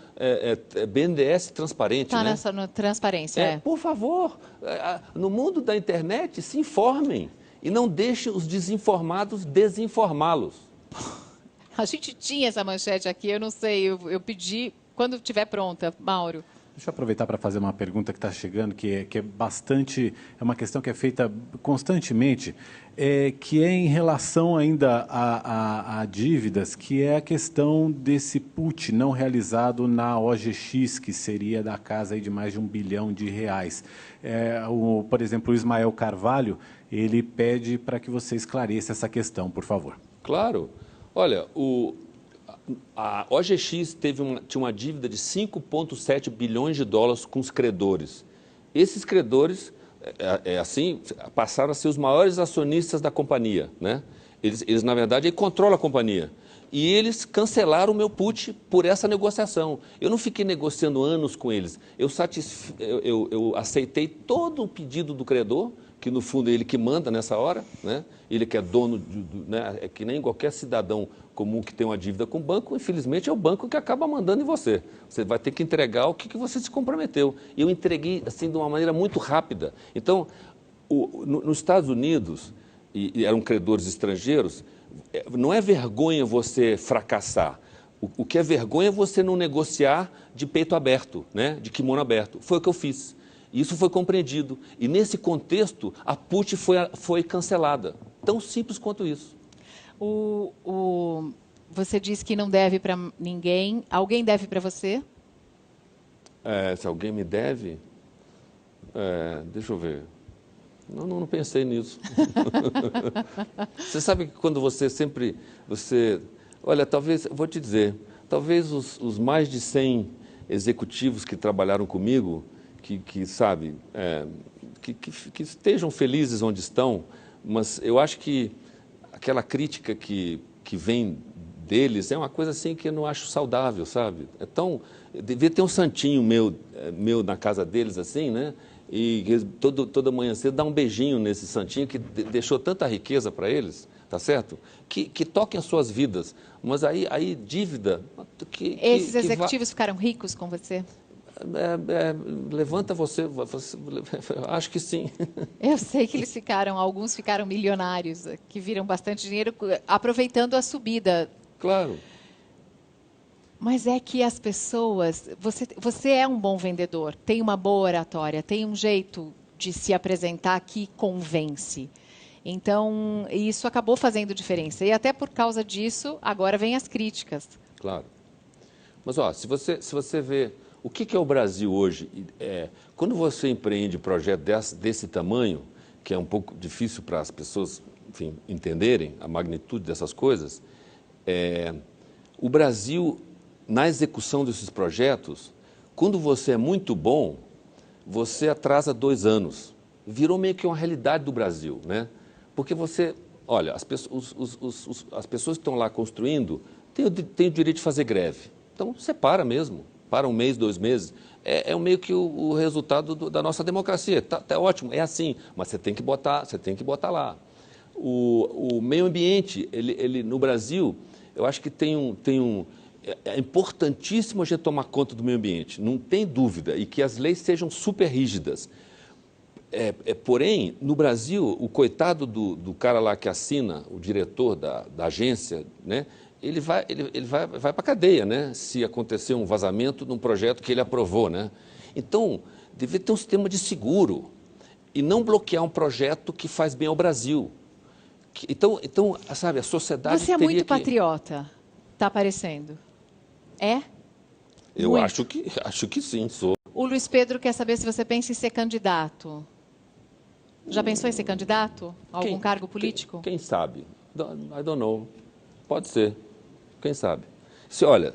BNDES transparente. Está né? nessa transparência, Por favor, no mundo da internet, se informem. E não deixem os desinformados desinformá-los. A gente tinha essa manchete aqui, eu não sei, eu pedi, quando estiver pronta, Mauro. Deixa eu aproveitar para fazer uma pergunta que está chegando, que é bastante, é uma questão que é feita constantemente, que é em relação ainda a dívidas, que é a questão desse put não realizado na OGX, que seria da casa aí de mais de R$1 bilhão. Por exemplo, o Ismael Carvalho, ele pede para que você esclareça essa questão, por favor. Claro. Olha, a OGX tinha uma dívida de 5,7 bilhões de dólares com os credores. Esses credores, passaram a ser os maiores acionistas da companhia, né? Eles na verdade, controlam a companhia. E eles cancelaram o meu put por essa negociação. Eu não fiquei negociando anos com eles. Eu aceitei todo o pedido do credor, que no fundo é ele que manda nessa hora, né? Ele que é dono, né? É que nem qualquer cidadão comum que tem uma dívida com o banco, infelizmente é o banco que acaba mandando em você. Você vai ter que entregar o que você se comprometeu. E eu entreguei assim de uma maneira muito rápida. Então, nos Estados Unidos, e eram credores estrangeiros, não é vergonha você fracassar. O que é vergonha é você não negociar de peito aberto, né? De kimono aberto. Foi o que eu fiz. Isso foi compreendido. E, nesse contexto, a put foi cancelada. Tão simples quanto isso. Você disse que não deve para ninguém. Alguém deve para você? Se alguém me deve? Deixa eu ver. Não pensei nisso. Você sabe que quando olha, talvez, vou te dizer, talvez os mais de 100 executivos que trabalharam comigo, que estejam felizes onde estão, mas eu acho que aquela crítica que vem deles é uma coisa assim que eu não acho saudável, sabe? Devia ter um santinho meu na casa deles assim, né? E toda manhã cedo dá um beijinho nesse santinho que deixou tanta riqueza para eles, tá certo? Que toquem as suas vidas, mas aí dívida... Esses executivos ficaram ricos com você? Levanta você, acho que sim. Eu sei que alguns ficaram milionários, que viram bastante dinheiro aproveitando a subida. Claro. Mas é que as pessoas... Você é um bom vendedor, tem uma boa oratória, tem um jeito de se apresentar que convence. Então, isso acabou fazendo diferença. E até por causa disso, agora vem as críticas. Claro. Mas, ó, se você vê o que é o Brasil hoje, quando você empreende projeto desse tamanho, que é um pouco difícil para as pessoas, enfim, entenderem a magnitude dessas coisas, o Brasil, na execução desses projetos, quando você é muito bom, você atrasa 2 anos. Virou meio que uma realidade do Brasil, né? Porque você, olha, as pessoas que estão lá construindo têm o direito de fazer greve. Então, você para mesmo, para 1 mês, 2 meses. É meio que o resultado da nossa democracia. Tá ótimo, é assim, mas você tem que botar lá. O meio ambiente, ele no Brasil, eu acho que é importantíssimo a gente tomar conta do meio ambiente, não tem dúvida, e que as leis sejam super rígidas. Porém, no Brasil, o coitado do cara lá que assina, o diretor da agência, né, ele vai para a cadeia, né, se acontecer um vazamento num projeto que ele aprovou, né? Então, deve ter um sistema de seguro e não bloquear um projeto que faz bem ao Brasil. Então, sabe, a sociedade Você é muito patriota, está aparecendo. É? Eu muito. acho que sim, sou. O Luiz Pedro quer saber se você pensa em ser candidato. Já pensou em ser candidato a algum cargo político? Quem sabe? I don't know. Pode ser. Quem sabe? Olha,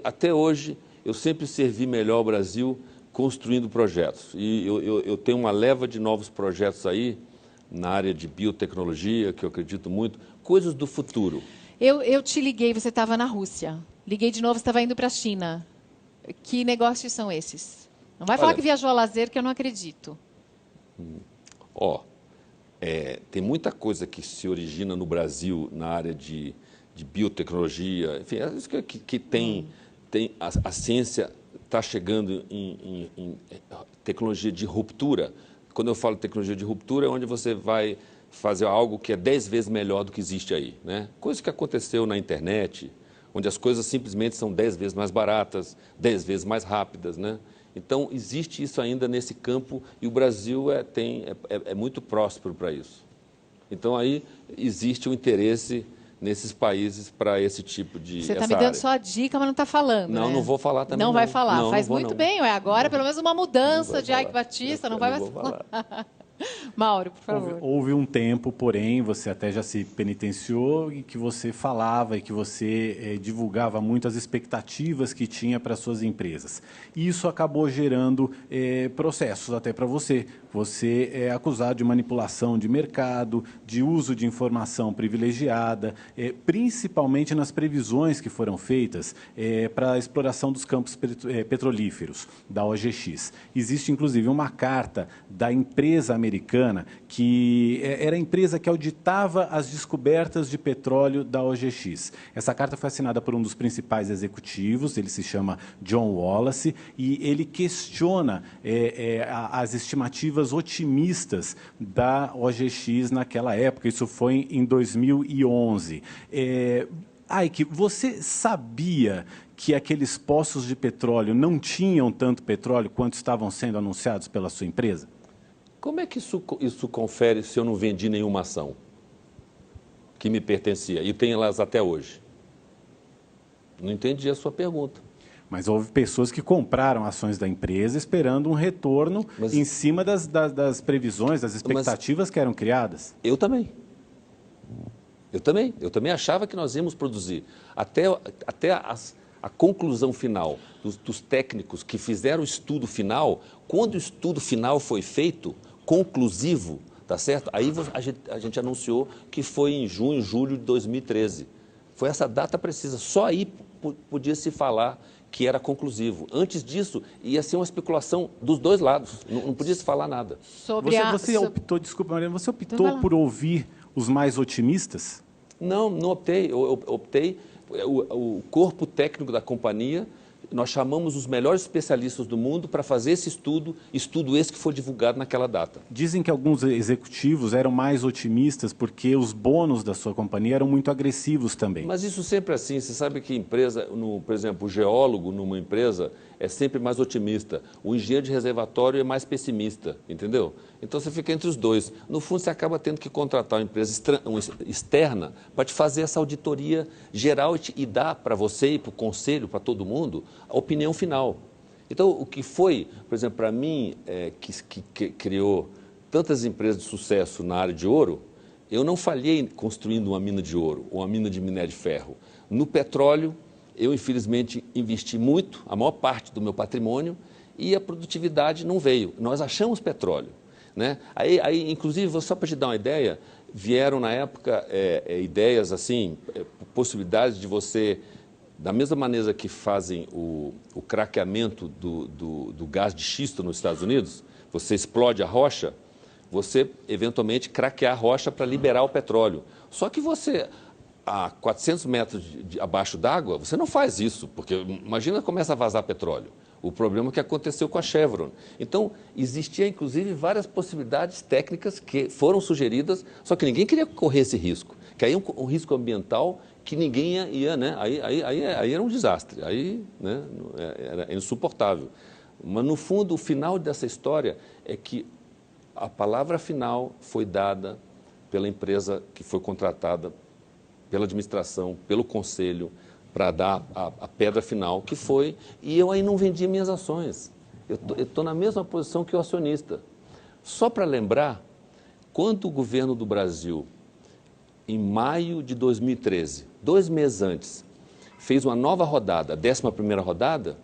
até hoje, eu sempre servi melhor ao Brasil construindo projetos. E eu tenho uma leva de novos projetos aí, na área de biotecnologia, que eu acredito muito, coisas do futuro. Eu te liguei, você estava na Rússia. Liguei de novo, você estava indo para a China. Que negócios são esses? Não vai falar que viajou a lazer, que eu não acredito. Tem muita coisa que se origina no Brasil na área de biotecnologia, enfim, que tem a ciência está chegando em tecnologia de ruptura. Quando eu falo tecnologia de ruptura, é onde você vai fazer algo que é 10 vezes melhor do que existe aí, né? Coisa que aconteceu na internet, onde as coisas simplesmente são 10 vezes mais baratas, 10 vezes mais rápidas, né? Então, existe isso ainda nesse campo e o Brasil é muito próspero para isso. Então, aí existe um interesse nesses países para esse tipo de Você está me dando só a dica, mas não está falando, Não, né? não vou falar também. Não vai falar. Não, Faz não vou, muito não. bem. Agora, pelo menos, uma mudança de Ike Batista. Não vai mais falar. Mauro, por favor. Houve um tempo, porém, você até já se penitenciou, e que você falava e que você divulgava muito as expectativas que tinha para suas empresas. E isso acabou gerando processos até para você. Você é acusado de manipulação de mercado, de uso de informação privilegiada, principalmente nas previsões que foram feitas para a exploração dos campos petrolíferos da OGX. Existe, inclusive, uma carta da empresa americana, que era a empresa que auditava as descobertas de petróleo da OGX. Essa carta foi assinada por um dos principais executivos, ele se chama John Wallace, e ele questiona as estimativas otimistas da OGX naquela época. Isso foi em 2011. Ike, você sabia que aqueles poços de petróleo não tinham tanto petróleo quanto estavam sendo anunciados pela sua empresa? Como é que isso confere se eu não vendi nenhuma ação que me pertencia e tenho elas até hoje? Não entendi a sua pergunta. Mas houve pessoas que compraram ações da empresa esperando um retorno em cima das previsões, das expectativas que eram criadas. Eu também. Eu também achava que nós íamos produzir. Até a conclusão final dos técnicos que fizeram o estudo final, quando o estudo final foi feito, conclusivo, tá certo? Aí a gente anunciou que foi em junho, julho de 2013. Foi essa data precisa. Só aí podia se falar que era conclusivo. Antes disso, ia ser uma especulação dos dois lados. Não podia se falar nada. Você optou, desculpa, Mariana, você optou por ouvir os mais otimistas? Não optei. Eu optei. O corpo técnico da companhia nós chamamos os melhores especialistas do mundo para fazer esse estudo esse que foi divulgado naquela data. Dizem que alguns executivos eram mais otimistas porque os bônus da sua companhia eram muito agressivos também. Mas isso sempre é assim, você sabe que empresa, por exemplo, o geólogo numa empresa é sempre mais otimista, o engenheiro de reservatório é mais pessimista, entendeu? Então você fica entre os dois. No fundo você acaba tendo que contratar uma empresa externa para te fazer essa auditoria geral e dar para você e para o conselho, para todo mundo, a opinião final. Então o que foi, por exemplo, para mim, que criou tantas empresas de sucesso na área de ouro, eu não falhei construindo uma mina de ouro ou uma mina de minério de ferro. No petróleo, eu infelizmente investi muito, a maior parte do meu patrimônio, e a produtividade não veio. Nós achamos petróleo, né? Aí inclusive, só para te dar uma ideia, vieram na época ideias assim, possibilidades de você, da mesma maneira que fazem o craqueamento do gás de xisto nos Estados Unidos, você explode a rocha, você eventualmente craquear a rocha para liberar o petróleo. Só que você, a 400 metros abaixo d'água, você não faz isso, porque imagina começa a vazar petróleo. O problema que aconteceu com a Chevron. Então, existia inclusive várias possibilidades técnicas que foram sugeridas, só que ninguém queria correr esse risco. Que aí é um risco ambiental que ninguém ia, né? Aí era um desastre, aí, né? Era insuportável. Mas, no fundo, o final dessa história é que a palavra final foi dada pela empresa que foi contratada, pela administração, pelo conselho, para dar a pedra final, que foi, e eu aí não vendi minhas ações. Eu estou na mesma posição que o acionista. Só para lembrar, quando o governo do Brasil, em maio de 2013, 2 meses antes, fez uma nova rodada, a 11ª rodada,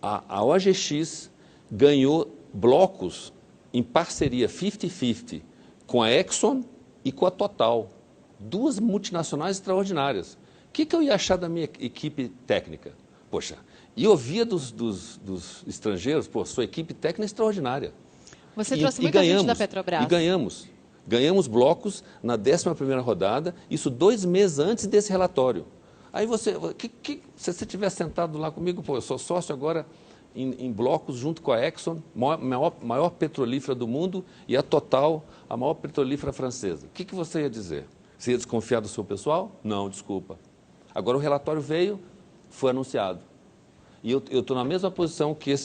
a OGX ganhou blocos em parceria 50-50 com a Exxon e com a Total, 2 multinacionais extraordinárias. O que eu ia achar da minha equipe técnica? Poxa, e eu via dos estrangeiros, pô, sua equipe técnica é extraordinária. Você trouxe muita gente da Petrobras. E ganhamos. Ganhamos blocos na 11ª rodada, isso 2 meses antes desse relatório. Aí se você tivesse sentado lá comigo, pô, eu sou sócio agora em blocos junto com a Exxon, maior petrolífera do mundo, e a Total, a maior petrolífera francesa. O que você ia dizer? Você ia desconfiar do seu pessoal? Não, desculpa. Agora o relatório veio, foi anunciado. E eu estou na mesma posição que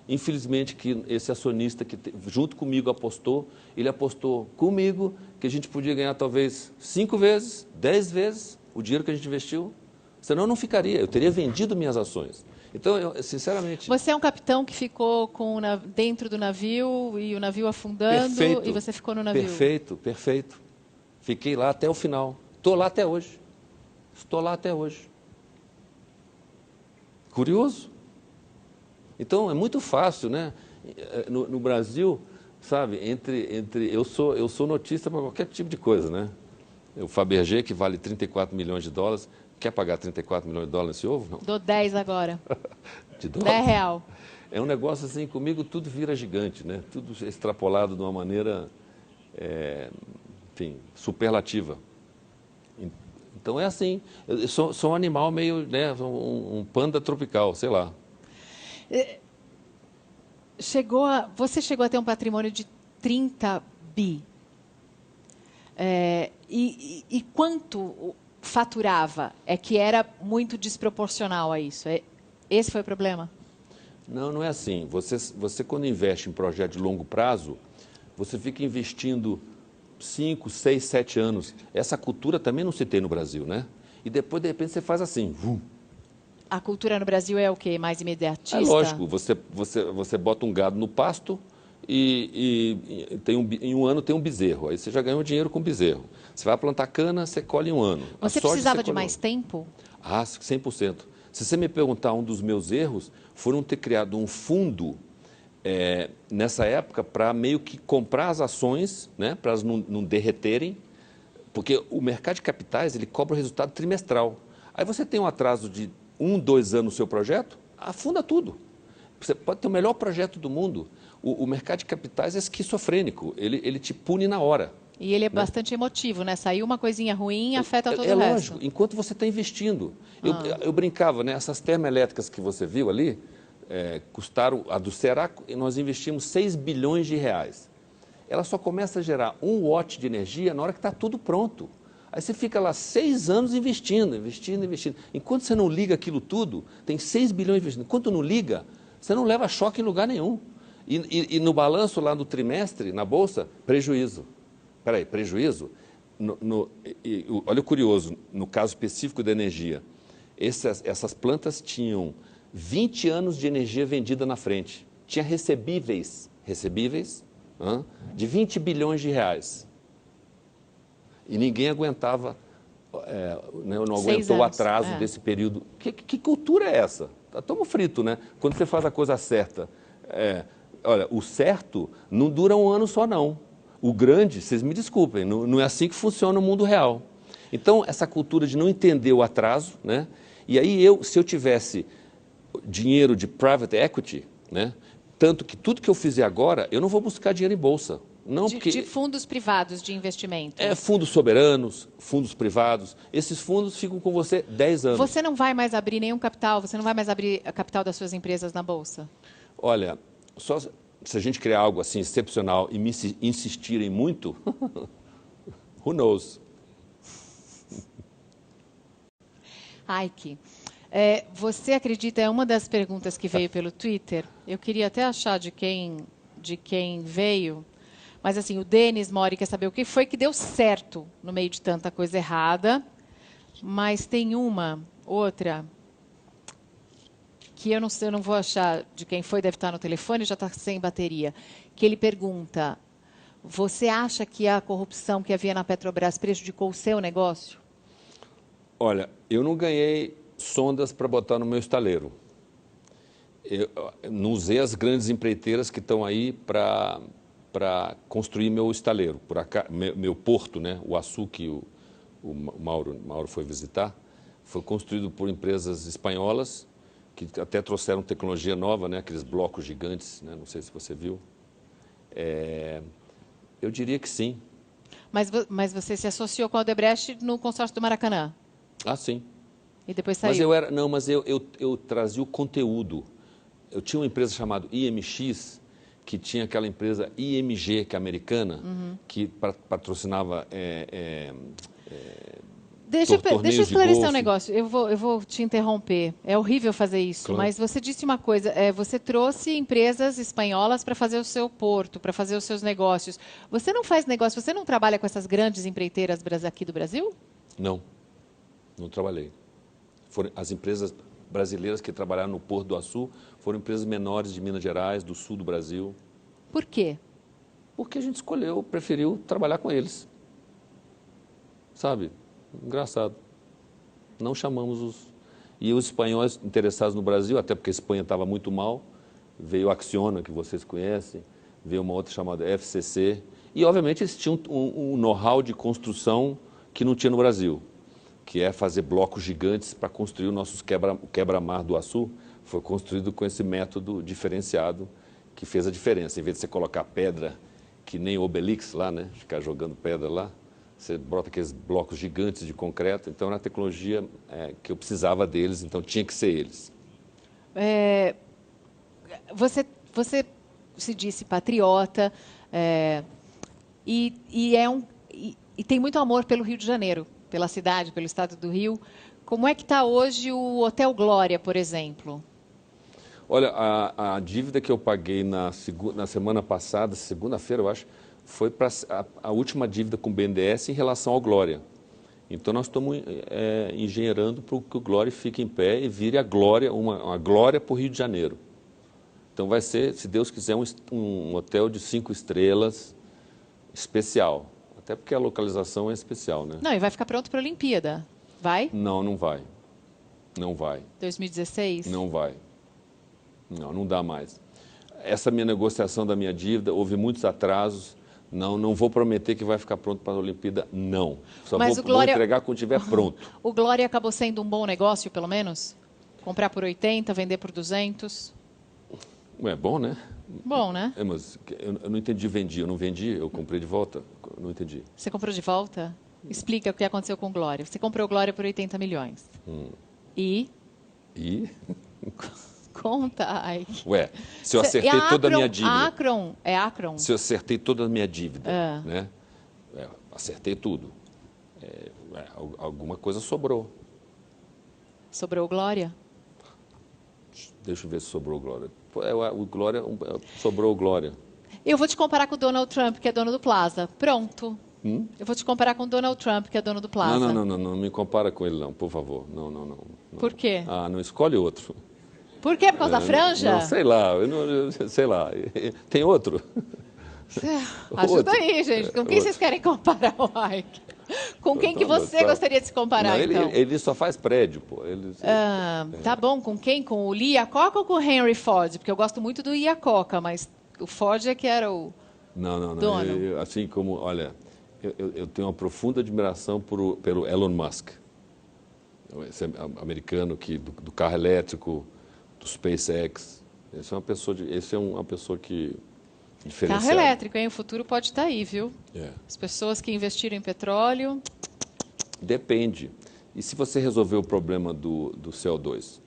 infelizmente, que esse acionista que junto comigo apostou, ele apostou comigo que a gente podia ganhar talvez 5 vezes, 10 vezes o dinheiro que a gente investiu. Senão eu não ficaria, eu teria vendido minhas ações. Então, eu, sinceramente... Você é um capitão que ficou dentro do navio e o navio afundando, perfeito, e você ficou no navio. Perfeito, perfeito. Fiquei lá até o final. Estou lá até hoje. Estou lá até hoje. Curioso? Então, é muito fácil, né? No Brasil, sabe, eu sou notícia para qualquer tipo de coisa, né? O Fabergé, que vale 34 milhões de dólares, quer pagar 34 milhões de dólares nesse ovo? Não. Dou 10 agora. De dólar? 10 real. É um negócio assim, comigo tudo vira gigante, né? Tudo extrapolado de uma maneira, enfim, superlativa. Então é assim, eu sou um animal meio, né, um panda tropical, sei lá. Você chegou a ter um patrimônio de 30 bi. E quanto faturava? É que era muito desproporcional a isso. Esse foi o problema? Não, não é assim. Você quando investe em projeto de longo prazo, você fica investindo 5, 6, 7 anos. Essa cultura também não se tem no Brasil, né? E depois, de repente, você faz assim. A cultura no Brasil é o quê? Mais imediatista? É lógico. Você bota um gado no pasto e em um ano tem um bezerro. Aí você já ganhou dinheiro com bezerro. Você vai plantar cana, você colhe em um ano. Você precisava de mais tempo? Ah, 100%. Se você me perguntar, um dos meus erros foram ter criado um fundo nessa época para meio que comprar as ações, né, para elas não derreterem, porque o mercado de capitais ele cobra o resultado trimestral. Aí você tem um atraso de 1, 2 anos no seu projeto, afunda tudo. Você pode ter o melhor projeto do mundo. O mercado de capitais é esquizofrênico, ele te pune na hora. E ele é bastante emotivo, né? Saiu uma coisinha ruim, afeta todo o resto. É lógico, enquanto você está investindo. Eu brincava, né? Essas termoelétricas que você viu ali, custaram, a do Ceará, nós investimos 6 bilhões de reais. Ela só começa a gerar 1 watt de energia na hora que está tudo pronto. Aí você fica lá 6 anos investindo. Enquanto você não liga aquilo tudo, tem 6 bilhões investindo. Enquanto não liga, você não leva choque em lugar nenhum. E no balanço lá do trimestre, na Bolsa, prejuízo. Espera aí, prejuízo? Olha o curioso, no caso específico da energia, essas plantas tinham 20 anos de energia vendida na frente. Tinha recebíveis de 20 bilhões de reais. E ninguém aguentava, não aguentou o atraso desse período. Que cultura é essa? Estamos fritos, né? Quando você faz a coisa certa. Olha, o certo não dura um ano só, não. O grande, vocês me desculpem, não é assim que funciona o mundo real. Então, essa cultura de não entender o atraso, né? E aí, se eu tivesse dinheiro de private equity, né? Tanto que tudo que eu fizer agora, eu não vou buscar dinheiro em bolsa. Não, de fundos privados de investimento. Fundos soberanos, fundos privados. Esses fundos ficam com você 10 anos. Você não vai mais abrir nenhum capital? Você não vai mais abrir a capital das suas empresas na bolsa? Olha, só se a gente criar algo assim excepcional e me insistirem muito, who knows? Ike, você acredita, é uma das perguntas que veio pelo Twitter, eu queria até achar de quem veio, mas assim, o Denis Mori quer saber o que foi que deu certo no meio de tanta coisa errada, mas tem outra, que eu não vou achar de quem foi, deve estar no telefone, já está sem bateria, que ele pergunta, você acha que a corrupção que havia na Petrobras prejudicou o seu negócio? Olha, eu não ganhei sondas para botar no meu estaleiro. Eu não usei as grandes empreiteiras que estão aí para construir meu estaleiro, meu porto, né? O Açu, que o Mauro foi visitar, foi construído por empresas espanholas, que até trouxeram tecnologia nova, né? Aqueles blocos gigantes, né? Não sei se você viu. Eu diria que sim. Mas você se associou com a Odebrecht no consórcio do Maracanã? Ah, sim. E depois saiu? Mas eu trazia o conteúdo. Eu tinha uma empresa chamada IMX, que tinha aquela empresa IMG, que é americana, que patrocinava Deixa eu esclarecer um negócio. Eu vou te interromper. É horrível fazer isso, claro. Mas você disse uma coisa. Você trouxe empresas espanholas para fazer o seu porto, para fazer os seus negócios. Você não faz negócio, você não trabalha com essas grandes empreiteiras aqui do Brasil? Não trabalhei. As empresas brasileiras que trabalharam no Porto do Açu foram empresas menores de Minas Gerais, do sul do Brasil. Por quê? Porque a gente preferiu trabalhar com eles. Sabe? Engraçado. Não chamamos E os espanhóis interessados no Brasil, até porque a Espanha estava muito mal, veio a Acciona, que vocês conhecem, veio uma outra chamada FCC, e obviamente eles tinham um know-how de construção que não tinha no Brasil, que é fazer blocos gigantes para construir o nosso quebra-mar do Açu. Foi construído com esse método diferenciado que fez a diferença. Em vez de você colocar pedra, que nem o Obelix lá, né? Ficar jogando pedra lá, você bota aqueles blocos gigantes de concreto. Então, era a tecnologia que eu precisava deles, então tinha que ser eles. Você se disse patriota e tem muito amor pelo Rio de Janeiro, pela cidade, pelo estado do Rio. Como é que está hoje o Hotel Glória, por exemplo? Olha, a dívida que eu paguei na semana passada, segunda-feira, eu acho, foi para a última dívida com o BNDES em relação ao Glória. Então, nós estamos engenheirando para que o Glória fique em pé e vire a Glória, uma Glória para o Rio de Janeiro. Então, vai ser, se Deus quiser, um hotel de 5 estrelas especial. Até porque a localização é especial, né? Não, e vai ficar pronto para a Olimpíada. Vai? Não, não vai. Não vai. 2016? Não vai. Não dá mais. Essa minha negociação da minha dívida, houve muitos atrasos. Não vou prometer que vai ficar pronto para a Olimpíada, não. Só vou entregar quando estiver pronto. O Glória acabou sendo um bom negócio, pelo menos? Comprar por 80, vender por 200? É bom, né? Bom, né? Mas eu não entendi, eu não vendi, eu comprei de volta. Não entendi. Você comprou de volta? Explica o que aconteceu com Glória. Você comprou Glória por 80 milhões. E? Conta, Ike. Ué, se eu acertei toda a minha dívida... Akron? Se eu acertei toda a minha dívida, né? Acertei tudo. Alguma coisa sobrou. Sobrou Glória? Deixa eu ver se sobrou Glória. Sobrou Glória. Eu vou te comparar com o Donald Trump, que é dono do Plaza. Pronto. Eu vou te comparar com o Donald Trump, que é dono do Plaza. Não me compara com ele, não, por favor. Não. Por quê? Não escolhe outro. Por quê? Por causa da franja? Não, sei lá. Sei lá. Tem outro? Ajuda aí, gente. Com quem vocês querem comparar o Ike? Com quem que você gostaria de se comparar, então? Ele só faz prédio, pô. Tá bom, com quem? Com o Lee Iacocca ou com o Henry Ford? Porque eu gosto muito do Iacocca, mas o Ford é que era o dono. Assim como, olha, eu tenho uma profunda admiração pelo Elon Musk. Esse americano do carro elétrico, do SpaceX. Esse é uma pessoa que... Carro elétrico, hein? O futuro pode estar aí, viu? As pessoas que investiram em petróleo... Depende. E se você resolver o problema do CO2?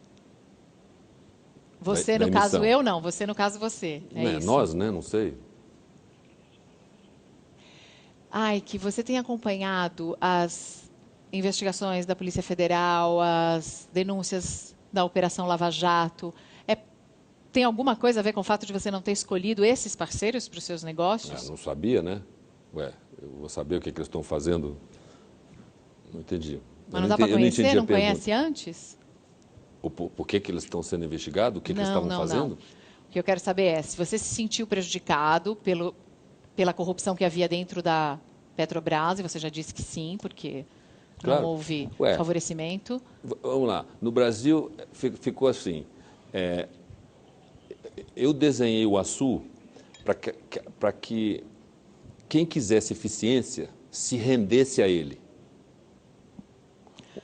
Você, no caso, eu não. Você, no caso, você. Isso. Nós, né? Não sei. Ike, você tem acompanhado as investigações da Polícia Federal, as denúncias da Operação Lava Jato... Tem alguma coisa a ver com o fato de você não ter escolhido esses parceiros para os seus negócios? Não sabia, né? Eu vou saber o que eles estão fazendo? Não entendi. Mas não dá para conhecer? Não conhece antes? Por que eles estão sendo investigados? O que eles estavam fazendo? O que eu quero saber é se você se sentiu prejudicado pela corrupção que havia dentro da Petrobras, e você já disse que sim, porque não houve favorecimento. Vamos lá. No Brasil, ficou assim... Eu desenhei o Açu para que quem quisesse eficiência se rendesse a ele.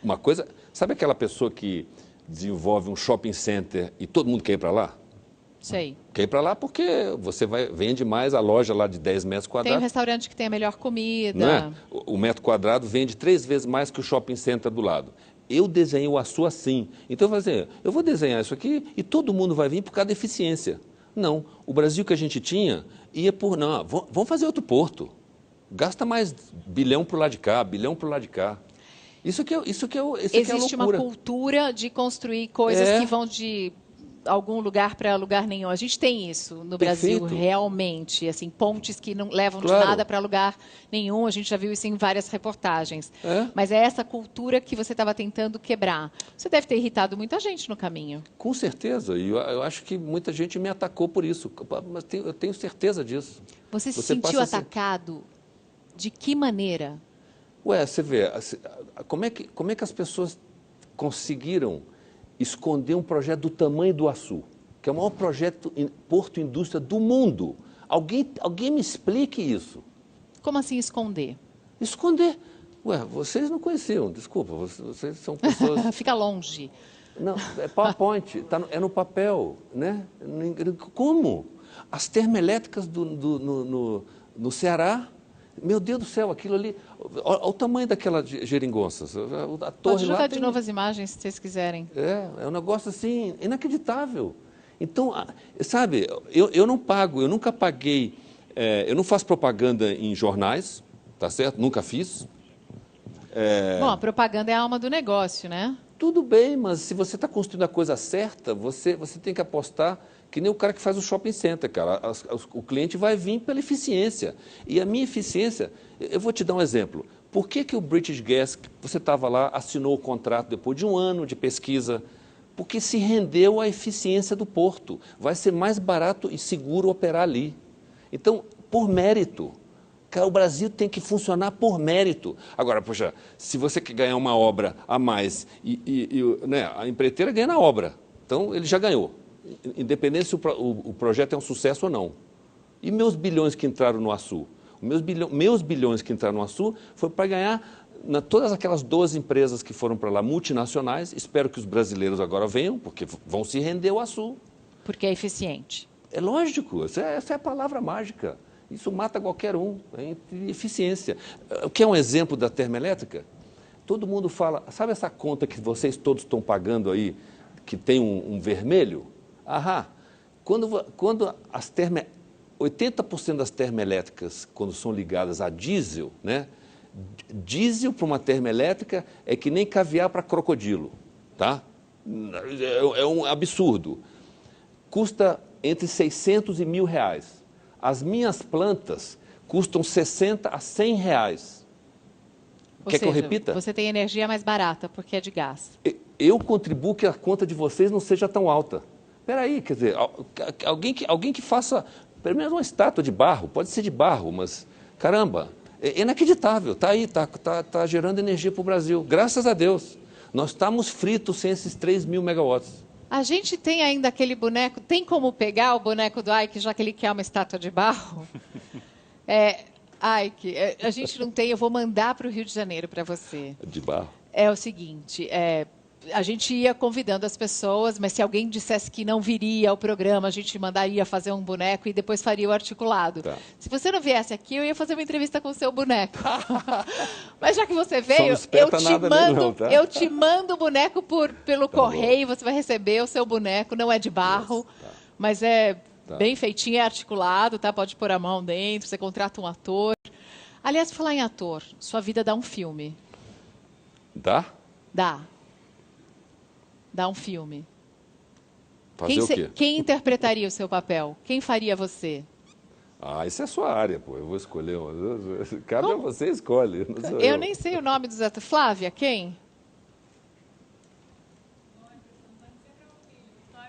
Uma coisa... Sabe aquela pessoa que desenvolve um shopping center e todo mundo quer ir para lá? Sei. Quer ir para lá porque você vende mais a loja lá de 10 metros quadrados. Tem um restaurante que tem a melhor comida. Não é? O metro quadrado vende 3 vezes mais que o shopping center do lado. Eu desenhei o Açu assim. Então, eu vou desenhar isso aqui e todo mundo vai vir por causa da eficiência. Não. O Brasil que a gente tinha ia por... Não, vamos fazer outro porto. Gasta mais bilhão para o lado de cá, bilhão para o lado de cá. Existe uma cultura de construir coisas que vão de algum lugar para lugar nenhum. A gente tem isso no Brasil, realmente. Assim, pontes que não levam de nada para lugar nenhum. A gente já viu isso em várias reportagens. Mas é essa cultura que você estava tentando quebrar. Você deve ter irritado muita gente no caminho. Com certeza. E eu acho que muita gente me atacou por isso. Mas eu tenho certeza disso. Você se sentiu atacado? De que maneira? Você vê, como é que as pessoas conseguiram esconder um projeto do tamanho do Açu, que é o maior projeto em Porto Indústria do mundo? Alguém me explique isso. Como assim esconder? Esconder. Vocês não conheciam, desculpa, vocês são pessoas... Fica longe. Não, é PowerPoint, é no papel, né? Como? As termoelétricas no Ceará... Meu Deus do céu, aquilo ali... Olha o tamanho daquela geringonça. A torre Pode jogar de novo as imagens, se vocês quiserem. É um negócio assim, inacreditável. Então, sabe, eu não pago, eu nunca paguei... eu não faço propaganda em jornais, tá certo? Nunca fiz. Bom, a propaganda é a alma do negócio, né? Tudo bem, mas se você está construindo a coisa certa, você tem que apostar... Que nem o cara que faz o shopping center, cara. O cliente vai vir pela eficiência. E a minha eficiência... Eu vou te dar um exemplo. Por que o British Gas, você estava lá, assinou o contrato depois de 1 ano de pesquisa? Porque se rendeu à eficiência do porto. Vai ser mais barato e seguro operar ali. Então, por mérito. Cara, o Brasil tem que funcionar por mérito. Agora, poxa, se você quer ganhar uma obra a mais, né, a empreiteira ganha na obra. Então, ele já ganhou. Independente se o projeto é um sucesso ou não. E meus bilhões que entraram no Açu? Meus bilhões que entraram no Açu foi para ganhar todas aquelas 12 empresas que foram para lá, multinacionais. Espero que os brasileiros agora venham, porque vão se render ao Açu. Porque é eficiente. É lógico, essa é a palavra mágica. Isso mata qualquer um, é eficiência. O que é um exemplo da termoelétrica? Todo mundo fala, sabe essa conta que vocês todos estão pagando aí, que tem um vermelho? Aham, quando as 80% das termoelétricas, quando são ligadas a diesel, né? Diesel para uma termoelétrica é que nem caviar para crocodilo, tá? É um absurdo. Custa entre 600 e R$1.000. As minhas plantas custam 60 a 100 reais. Quer que eu repita? Você tem energia mais barata, porque é de gás. Eu contribuo que a conta de vocês não seja tão alta. Espera aí, quer dizer, alguém que faça, pelo menos uma estátua de barro, pode ser de barro, mas, caramba, é inacreditável, está aí, está gerando energia para o Brasil, graças a Deus. Nós estamos fritos sem esses 3.000 megawatts. A gente tem ainda aquele boneco, tem como pegar o boneco do Ike, já que ele quer uma estátua de barro? Ike, a gente não tem, eu vou mandar para o Rio de Janeiro para você. De barro? É o seguinte, a gente ia convidando as pessoas, mas se alguém dissesse que não viria ao programa, a gente mandaria fazer um boneco e depois faria o articulado. Tá. Se você não viesse aqui, eu ia fazer uma entrevista com o seu boneco. Mas já que você veio, eu te mando o boneco pelo correio, você vai receber o seu boneco, não é de barro, mas é bem feitinho, é articulado, tá? Pode pôr a mão dentro, você contrata um ator. Aliás, falar em ator, sua vida dá um filme. Dá? Dá. Dá um filme. Fazer o quê? Quem interpretaria o seu papel? Quem faria você? Isso é a sua área, pô. Eu vou escolher. Cabe a você, escolhe. Eu nem sei o nome dos atores. Flávia, quem?